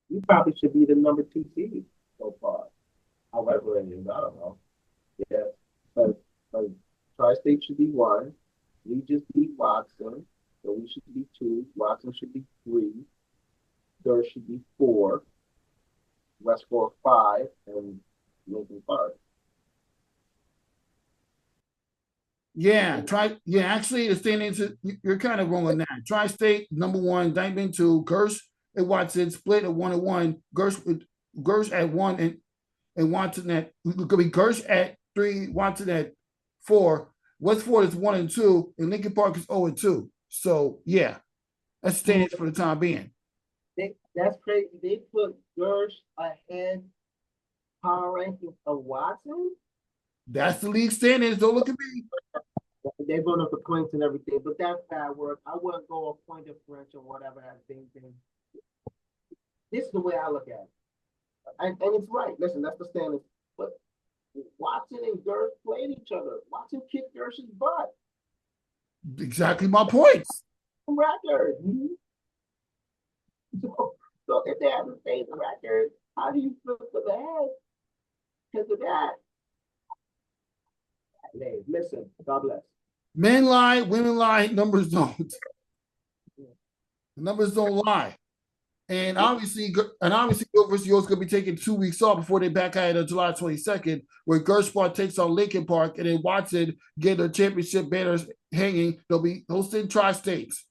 You probably should be the number two seed so far. However it is, I don't know. Yeah. But Tri State should be one. We just beat Watson. So we should be two. Watson should be three. Durr should be four. West Fork five. And Lincoln five. yeah, actually the standings you're kind of wrong on that. Tri-State number one, Dykeman two, Gersh and Watson split at 1-1. Gersh at one and Watson at could be Gersh at three, Watson at four. Westford is 1-2, and Lincoln Park is 0-2. So yeah, that's standings for the time being. That's crazy. They put Gersh ahead power ranking of Watson. That's the league standings. Don't look at me. They're going up the points and everything, but that's bad work. I wouldn't go a point differential, whatever has been. This is the way I look at it. And it's right. Listen, that's the standard. But Watson and Gersh played each other. Watson kicked Gersh's butt. Exactly my points. Record. So if they have the same record, how do you flip to the head because of that? Hey, listen, God bless. Men lie, women lie, numbers don't. The numbers don't lie. And obviously, York versus York's going to be taking 2 weeks off before they back out on July 22nd, where Gersh Park takes on Lincoln Park, and then Watson get their championship banners hanging. They'll be hosting Tri-States.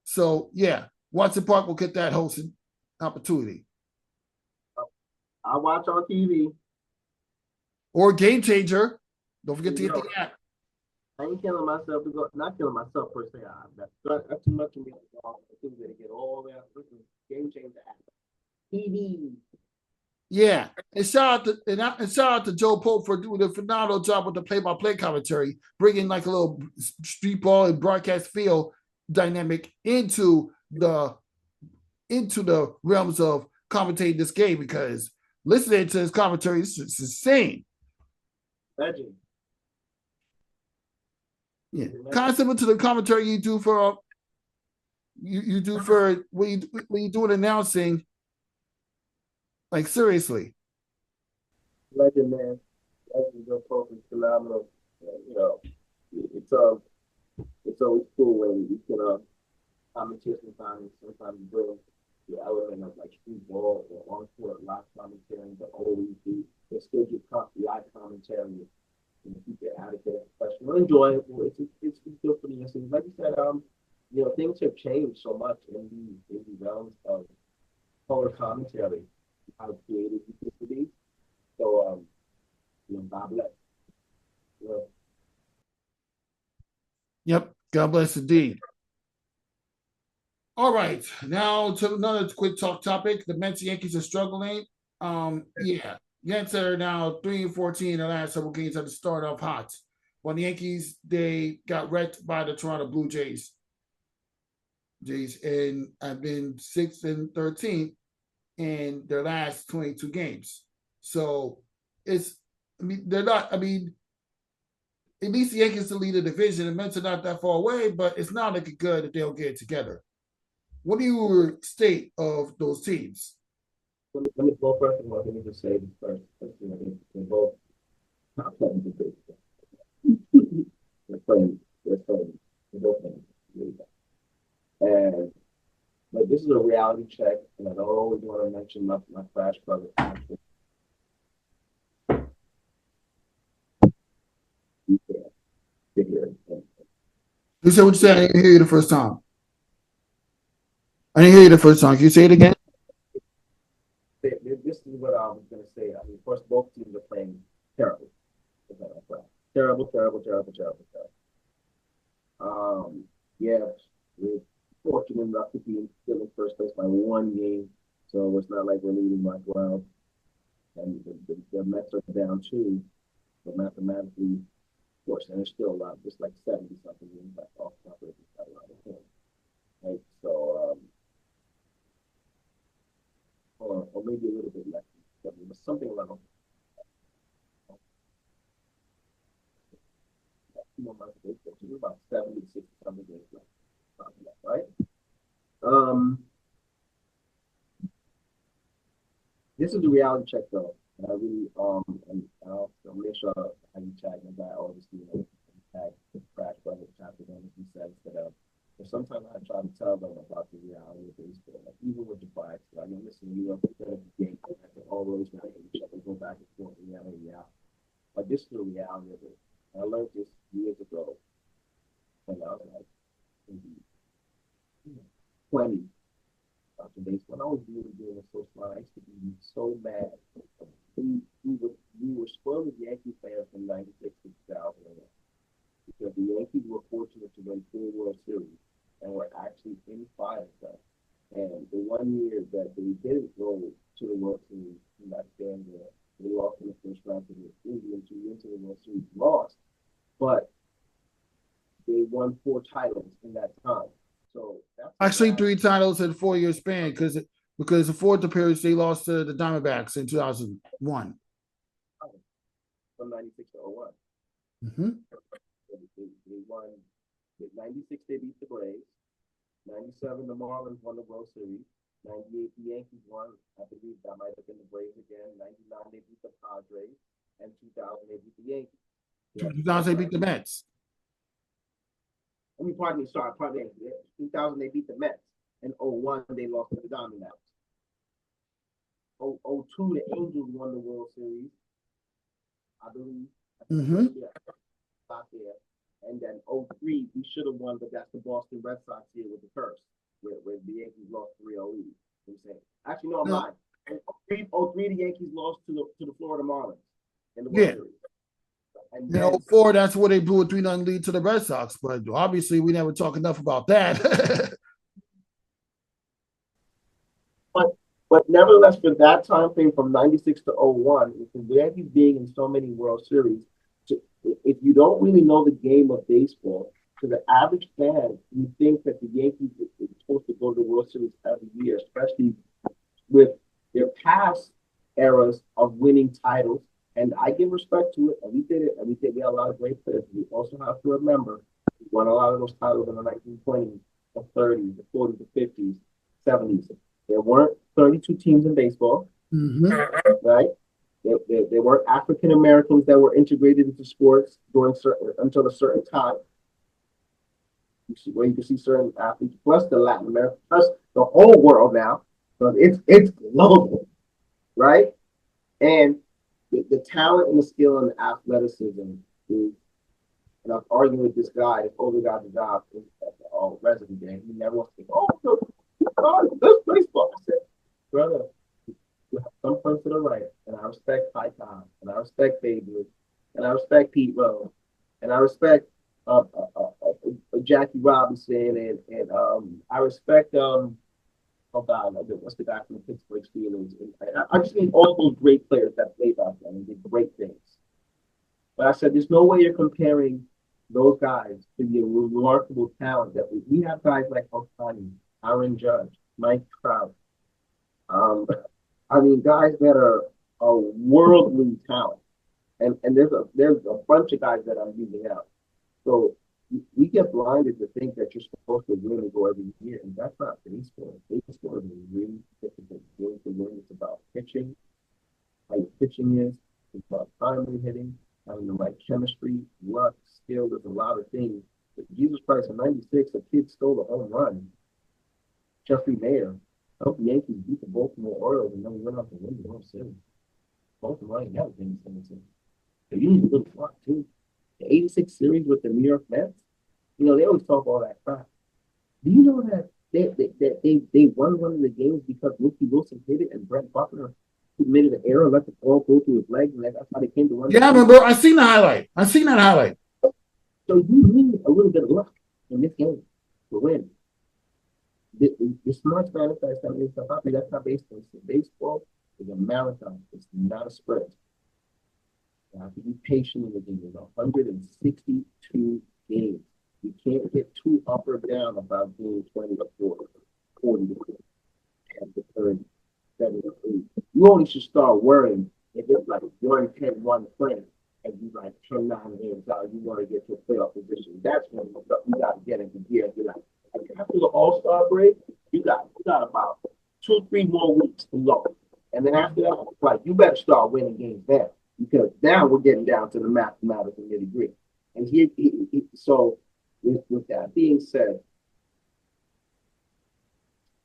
So, yeah, Watson Park will get that hosting opportunity. I watch on TV. Or Game Changer. Don't forget to get the app. I ain't killing myself to go, not killing myself per se. That's too much of me. I think they get all that. Game Changer app. TV. Yeah, and shout out to Joe Pope for doing a phenomenal job with the play-by-play commentary, bringing like a little street ball and broadcast feel dynamic into the realms of commentating this game, because listening to his commentary is just insane. Legend. Yeah, kind of similar to the commentary you do for you do for when you do an announcing. Like seriously. Legend, man. Legend, Joe Pope is phenomenal. It's always cool when you can commentate sometimes you bring the element of like street ball or on court live commentary, but always they still get live commentary and keep it adequate, professional, enjoyable. It's good for the listeners. Like you said, things have changed so much in the realms of color commentary, how creative you used to be. So God bless. Yep. God bless indeed. All right, now to another quick topic. The Mets Yankees are struggling. Yeah, Yankees are now 3-14 in the last several games at the start off hot. When the Yankees they got wrecked by the Toronto Blue Jays. And have been 6-13 in their last 22 games. So it's they're not. At least the Yankees to lead the division. The Mets are not that far away, but it's not looking good that they'll get it together. What do you state of those teams? Let me go first. Let me just say this first. They're both not playing the big. They're playing. They're playing. They're both playing really bad. And but this is a reality check, and I don't always want to mention my Flash brother. You said what you said. I didn't hear you the first time. I didn't hear you the first time. Can you say it again? This is what I was going to say. I mean, of course, both teams are playing terrible. Terrible, terrible, terrible, terrible, terrible. Yeah, we're fortunate enough to be still in first place by one game, so it's not like we're leading by 12. And the Mets are down 2, but mathematically, of course, and it's still a lot, just like 70 something games back off top of it. Right? So, or maybe a little bit less, but something around about 70, 60 something games left, right? This is the reality check though. And I really and I'll make sure I can tag my guy obviously tag Crash Brother chapter one he says that but sometimes I try to tell them about the reality of baseball. Like even with the bias, like listen, you up the game and all those each other go back and forth, yeah. But this is the reality of it. And I learned this years ago when I was like maybe 20 after baseball. When I was really doing it so smart, I used to be so mad. We were spoiled Yankee fans from 96 to 2001 because the Yankees were fortunate to win 4 World Series and were actually in 5 of them. And the one year that they didn't go to the World Series in that stand there, they lost in the first round to the Indians who went to the World Series, lost, but they won 4 titles in that time. So that's actually 3 titles in a 4-year span because the fourth appearance they lost to the Diamondbacks in 2001. From 96 to 01. Mm-hmm. They won. In 96 they beat the Braves. 97 the Marlins won the World Series. 98 the Yankees won. I believe that might have been the Braves again. 99 they beat the Padres, and 2000 they beat the Yankees. 2000 they beat the Mets. I mean, pardon me. 2000 they beat the Mets, and 01 they lost to the Diamondbacks. 02 the Angels won the World Series, I believe. Mm-hmm. Yeah, out there. And then 03 we should have won, but that's the Boston Red Sox here with the curse, where the Yankees lost 3-0 lead. You know what I'm saying? Actually, no, I'm lying. In 03 the Yankees lost to the Florida Marlins in the World Series. And then, 04, that's where they blew a 3-0 lead to the Red Sox. But obviously, we never talk enough about that. But nevertheless, for that time frame from 96 to 01, with the Yankees being in so many World Series, if you don't really know the game of baseball, to the average fan, you think that the Yankees are supposed to go to the World Series every year, especially with their past eras of winning titles. And I give respect to it, and we did it, and we had a lot of great players. We also have to remember we won a lot of those titles in the 1920s, the 30s, the 40s, the 50s, 70s. There weren't 32 teams in baseball, right? There were African Americans that were integrated into sports until a certain time. Where you can see certain athletes, plus the Latin America, plus the whole world now. So it's global, right? And the talent and the skill and the athleticism is. And I was arguing with this guy, this older guy at the job, resident there. He never wants to go, that's baseball. I said, brother, you have some points to the right, and I respect Ty Cobb, and I respect Babe Ruth, and I respect Pete Rose, and I respect Jackie Robinson, and I respect oh God, what's the guy from the Pittsburgh Steelers? I just think all those great players that played out there and did great things. But I said, there's no way you're comparing those guys to the remarkable talent that we have guys like Otani, Aaron Judge, Mike Trout. I mean, guys that are a worldly talent, and there's a bunch of guys that I'm using out. So we get blinded to think that you're supposed to win and go every year, and that's not baseball. Baseball is a really difficult game to win. It's about pitching, how your pitching is. It's about timely hitting, having the right chemistry, luck, skill. There's a lot of things. But Jesus Christ, in '96, a kid stole a home run. Jeffrey Mayer helped the Yankees beat the Baltimore Orioles, and then we went out to win the World Series. Baltimore ain't never been the same. So you need a little luck, too. The '86 series with the New York Mets, you know, they always talk all that crap. Do you know that they won one of the games because Mookie Wilson hit it and Brett Buckner committed an error, let the ball go through his legs, and that's how they came to win. Yeah, I remember. I seen the highlight. So you need a little bit of luck in this game to win. The smart manifest that makes stuff happen. That's not baseball. Baseball is a marathon. It's not a sprint. You have to be patient in the game. There's 162 games. You can't get too up or down about being 20 to 40, 40 to 10 to 30, 7 to 8. You only should start worrying if it's like you're in 10-1 playing and you like 10-9 games out, you want to get to a playoff position. That's when you got to get into gear. You're like, after the All-Star break, you got about 2-3 more weeks to go. And then after that, like, you better start winning games now. Because now we're getting down to the mathematics and nitty-gritty. And so with that being said,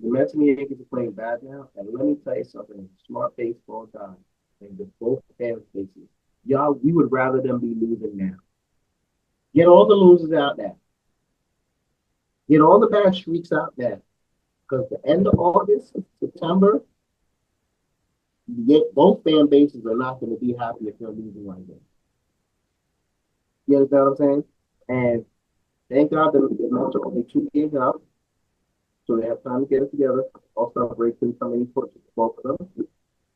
the Mets and the Yankees are playing bad now. And let me tell you something, smart baseball guy, and the both fan faces, y'all, we would rather them be losing now. Get all the losers out now. Get all the bad streaks out now. Because the end of August, September, both fan bases are not going to be happy if they're losing like that. You understand what I'm saying? And thank God the Mets are only 2 games out, so they have time to get it together. Also, break through some for both of them. The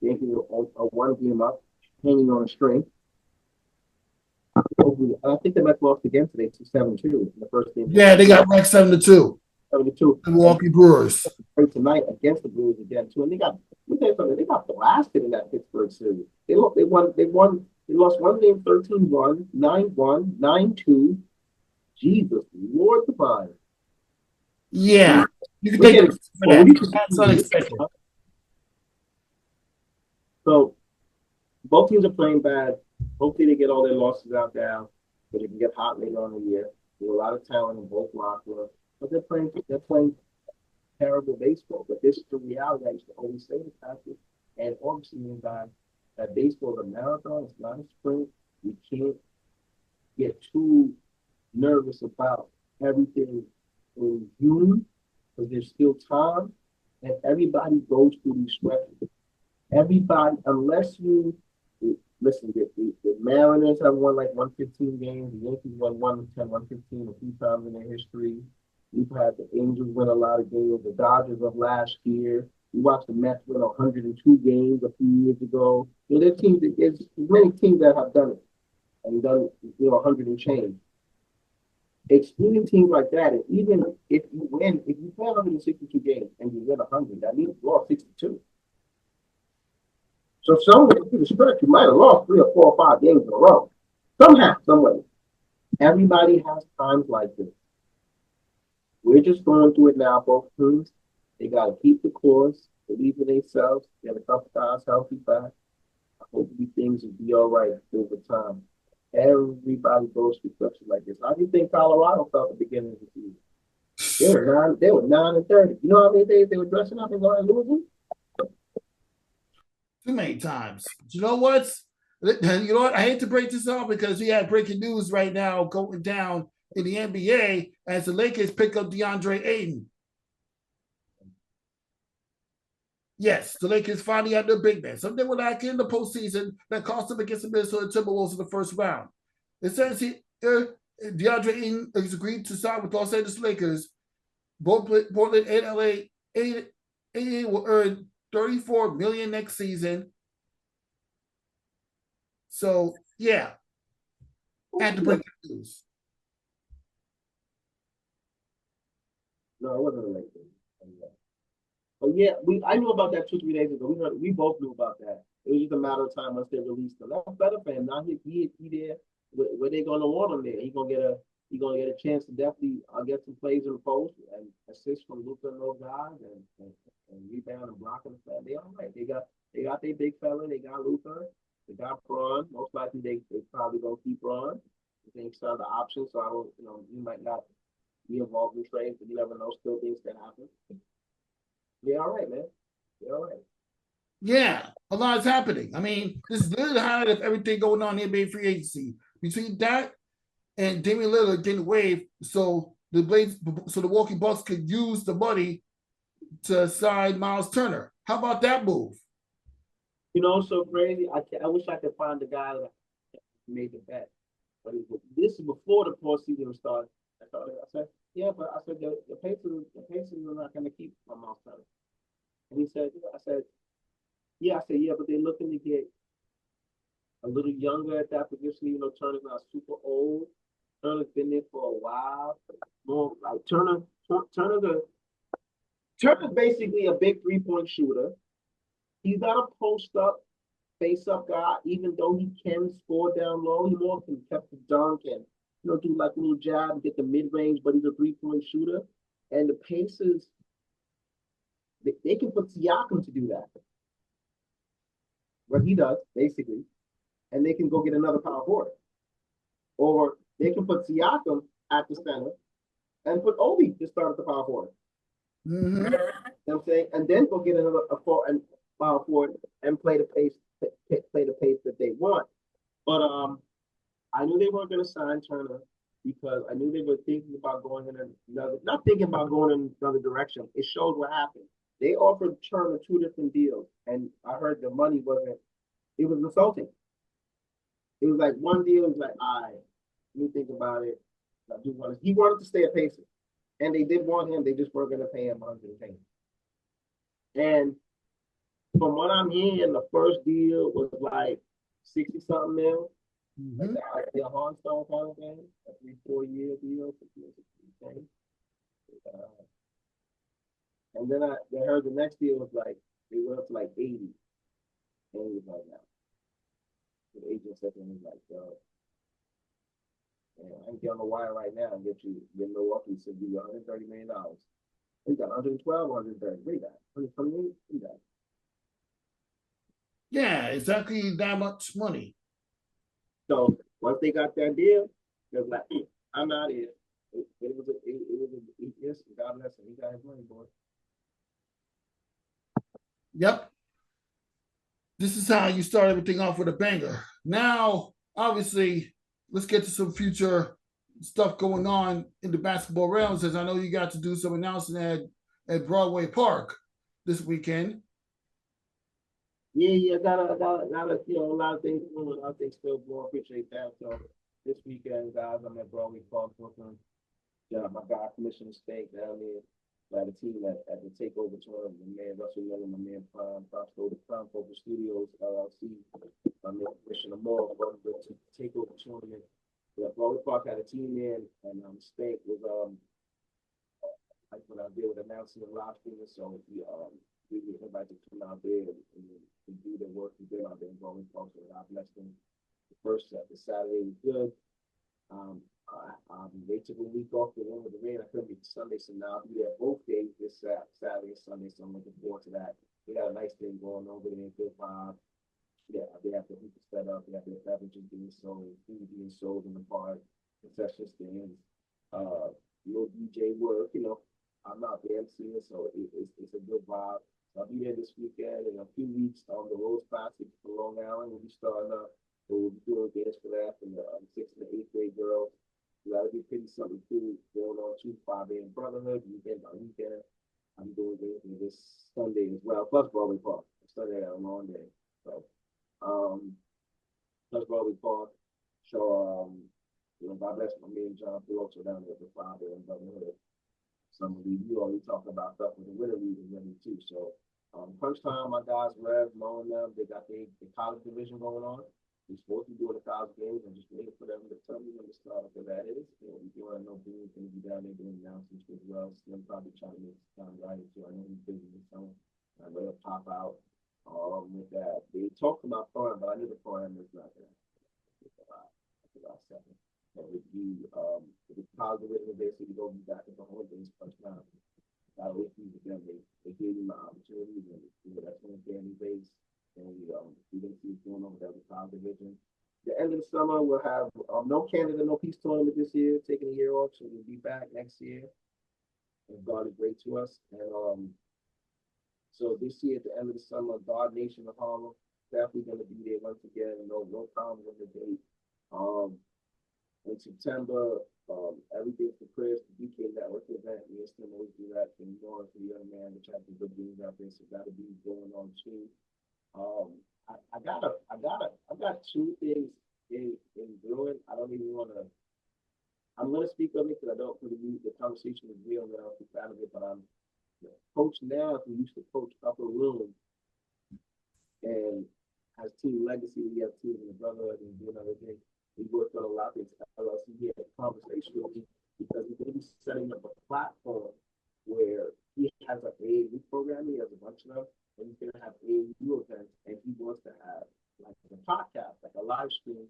Yankees are 1 game up, hanging on a string. I think the Mets lost again today to 7-2 in the first game. Yeah, they got ranked 7-2. 7-2. The Milwaukee Brewers. Tonight against the Brewers again too, and they got blasted in that Pittsburgh series. They lost 1 game 13-1, 9-1, 9-2. Jesus Lord divine. Yeah. You can take it for that. That's unexpected. So both teams are playing bad. Hopefully they get all their losses out now so they can get hot later on in the year. There's a lot of talent in both locker rooms. But they're playing terrible baseball. But this is the reality. I used to always say this, Patrick. And obviously, that baseball is a marathon. It's not a sprint. You can't get too nervous about everything in June because there's still time. And everybody goes through these stretches. Everybody, unless you listen, the Mariners have won like 115 games. The Yankees won 110, 115 a few times in their history. We've had the Angels win a lot of games. The Dodgers of last year. We watched the Mets win 102 games a few years ago. You know, there's many teams that have done it and done 100 and change. Excluding teams like that, and even if you play 162 games and you win 100, that means you lost 62. So somewhere through the stretch, you might have lost 3 or 4 or 5 games in a row. Somehow, some way. Everybody has times like this. We're just going through it now, both teams. They got to keep the course, believe in themselves, get a couple guys healthy back. Hopefully things will be all right over time. Everybody goes through stretches like this. How do you think Colorado felt at the beginning of the season? They were 9-30. You know how many days they were dressing up and going losing? Too many times. You know what? I hate to break this off because we have breaking news right now going down in the NBA as the Lakers pick up DeAndre Ayton. Yes, the Lakers finally had their big man. Something will like in the postseason that cost them against the Minnesota Timberwolves in the first round. It says here, DeAndre Ayton has agreed to sign with Los Angeles Lakers. Both Portland and LA. Ayton will earn $34 million next season. So yeah, had to break the news. No, it wasn't a late thing. But yeah, I knew about that 2 3 days ago. We both knew about that. It was just a matter of time once they released him. That's better for him. Now he there where they gonna want him there. He gonna get a chance to definitely get some plays in the post and assist from Luka and those guys and rebound and block and stuff. They all right. They got their big fella. They got Luka. They got Braun. Most likely they probably gonna keep Braun. I think some of the options. So I don't you might not be involved in trades, but you never know. Still things can happen. Yeah, all right, man. Yeah, all right. Yeah, a lot is happening. I mean, this is literally the highlight of everything going on in the NBA free agency. Between that and Damian Lillard getting waived, so the Milwaukee Bucks could use the money to sign Miles Turner. How about that move? So crazy. I wish I could find the guy that made the bet, but this is before the postseason started. I said, yeah, but I said the Pacers are not going to keep my Miles Turner. And he said, I said, yeah, but they're looking to get a little younger at that position. Turner's not super old. Turner's been there for a while. More like Turner's basically a big 3-point shooter. He's not a post up, face up guy, even though he can score down low. He more can kept the dunk and do like a little jab and get the mid range, but he's a 3-point shooter. And the Pacers, they can put Siakam to do that. What he does, basically. And they can go get another power forward. Or they can put Siakam at the center and put Obi to start at the power forward. Mm-hmm. You know what I'm saying? And then go get another power forward and play the pace that they want. But I knew they weren't going to sign Turner because I knew they were thinking about going in not thinking about going in another direction. It showed what happened. They offered Turner 2 different deals, and I heard the money wasn't. It was insulting. It was like one deal was like, all right, let me think about it. He wanted to stay at Pacers, and they did want him. They just weren't going to pay him 110. And from what I'm hearing, the first deal was like 60 something mil. Mm-hmm. Like the Hardstone kind of thing, a 3-4 year deal. And then I heard the next deal was like they went up to like 80. And he was like, now. The agent said to him, like, I can get on the wire right now and get Milwaukee to give you $130 million. He got 112, 130. What do you got? 128? What do you got? Yeah, exactly that much money. So once they got that deal, they was like, I'm out here. It was a yes, God bless him. He got his money, boy. Yep. This is how you start everything off with a banger. Now, obviously, let's get to some future stuff going on in the basketball realms, as I know you got to do some announcing at Broadway Park this weekend. Yeah, got a lot of things going, a lot of things still going. Appreciate that. So this weekend, guys, I'm at Broadway Park, Brooklyn. Yeah, my guy Commissioner State down there. Got a team at the Takeover Tournament. My man Russell Miller, my man Prime Fausto, the Prime Focus Studios LLC. My man Commissioner Moore, the Takeover Tournament. Yeah, Broadway Park had a team in, and State was like when I did with announcing the live streaming. So we were invited to come out there and do the work we did out there in Broadway Park. So God bless them. The Saturday was good. They took a week off the one with the rain. I couldn't be Sunday, so now I'll be there both days this Saturday and Sunday. So I'm looking forward to that. They got a nice thing going over there. Good vibe. Yeah, they have the people set up. They have their beverages being sold, food being sold in the bar, concession stands, little DJ work. I'm out there seeing it, so it's a good vibe. So I'll be there this weekend. In a few weeks, the Rose Classic for Long Island will be starting up. So we'll be doing dance for that for the 6th and 8th grade girls. That'll be pretty something cool going on too. 5 a.m. Brotherhood weekend on weekend. I'm doing this Sunday as well. Plus Broadway Park. Sunday I got a long day. So plus Broadway Park. So God bless my man John Piloto down there, the father and brotherhood. Some of you already talking about stuff with the winter league and running too. So crunch time, my guys, Rev, Mo and them, they got the college division going on. We're supposed to be doing the college games. I'm just waiting for them to tell me when the start of that is. We do know Boone's going to be down there doing announcements as well. Slim probably trying to make it sound right. So I know he's busy with something. I let it pop out with that. They talked about Foreign, but I knew the Foreign was not there. About seven. And with the college division, basically go back to the whole thing's first round. That was them. They gave him the opportunity, and that's when Danny base. And we didn't see what's going on with that college division. The end of the summer, we'll have no Canada, no peace tournament this year, taking a year off, so we'll be back next year. And God is great to us. And so this year, at the end of the summer, God Nation of Harlem, definitely going to be there once again. No problem with the date. In September, everything for Chris, the BK Network event, me and Slim always do that. And going for the young man, which has some good news out there, so that'll be going on too. I got two things in brewing. I don't even want to. I'm gonna speak of it because I don't really the conversation is real. And I don't think out of it, but I'm coach now who used to coach Upper Room and has team legacy. We have teams in the brotherhood and doing other things. We worked on a lot of things. LLC. He had a conversation with me because we're going to be setting up a platform where he has an AAU program. He has a bunch of them, and he's going to have AAU events, and he wants to have like a podcast, like a live stream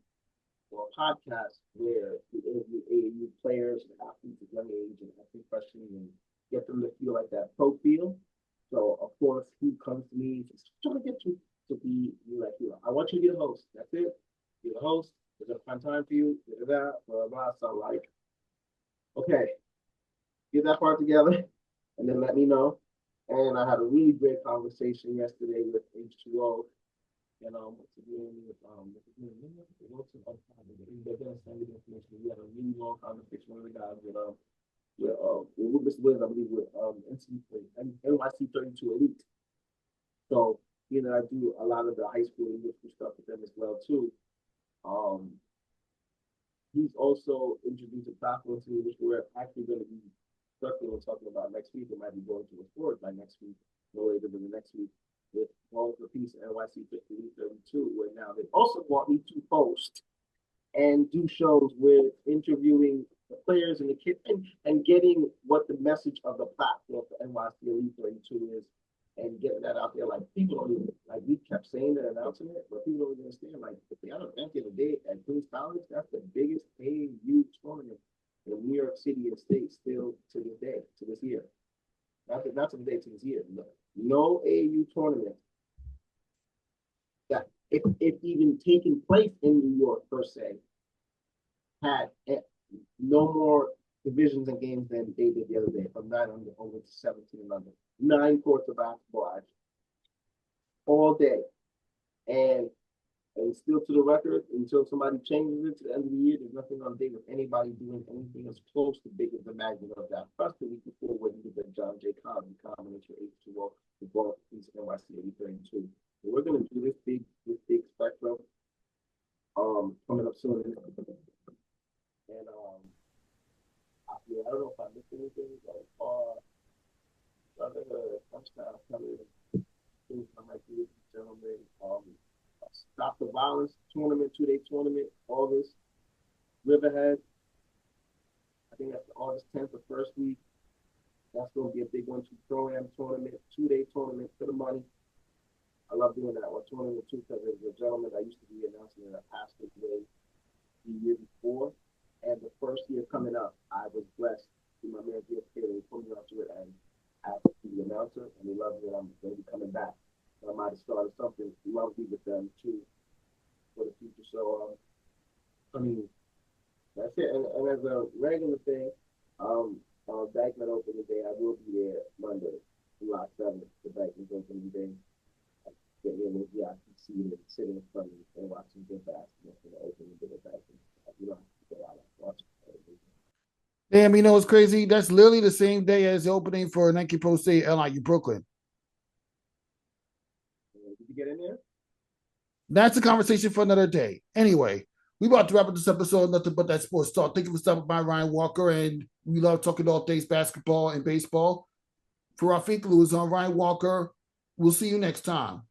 or a podcast where we interview AAU players and athletes at young age and asking questions and get them to feel like that pro feel. So of course he comes to me and says, "I'm trying to get you to be like you. I want you to be the host. That's it. You're the host. Is it a fun time for you? Blah, blah, blah." So like, okay, get that part together and then let me know. And I had a really great conversation yesterday with H2O. And what's his name? They're gonna send me the information. We had a really long conversation with the guys with Mr. Williams, I believe, with NYC 32 Elite. So I do a lot of the high school and youth stuff with them as well too. He's also introduced a platform to me, which we're actually going to be talking about next week. It might be going to a sport by next week, no later than the next week, with Walker and Rafique NYC 32, where now they also want me to host and do shows with interviewing the players and the kids and getting what the message of the platform for NYC Elite 32 is and getting that out there. Like, people don't even, like, we kept saying that, announcing it, but people don't even understand. Like, if they had an event the other day at Queens College, that's the biggest AAU tournament in New York City and state still to this day, to this year. Not to the day, to this year. No AAU tournament that, if even taking place in New York per se, had no more divisions and games than they did the other day, from 9 over to 17 and under. 9 courts of basketball all day. And still to the record, until somebody changes it to the end of the year, there's nothing on date with anybody doing anything as close to big as the magnitude of that. Plus the week before when you did the John J. Cosby combination H2O, the ball piece NYC 32. So we're gonna do this big spectrum coming up soon. And I don't know if I missed anything, but touchdown coming in. I might do this, gentlemen. Stop the Violence tournament, 2-day tournament, August. Riverhead. I think that's August 10th, the first week. That's going to be a big one. Pro-Am tournament, 2-day tournament for the money. I love doing that one tournament too because there's a gentleman I used to be announcing in a past way the year before. And the first year coming up, I was blessed to my man GFK. They put me up to it and asked to be the announcer, and they love me. I'm going to be coming back. I might have started something lovely with them too for the future. So, I mean, that's it. And as a regular thing, Dykeman opening day, I will be there Monday, July 7th. The Dykeman's opening day. Get me in the VIP seat and sit in front of me and watch some good basketball for the opening day of Dykeman. You don't have to get out of watch it. Damn, what's crazy? That's literally the same day as the opening for Nike Pro State LIU Brooklyn. Did you get in there? That's a conversation for another day. Anyway, We about to wrap up this episode. Nothing but that sports talk. Thank you for stopping by, Ryan Walker, and we love talking all things basketball and baseball. For Rafique Louison, Ryan Walker, we'll see you next time.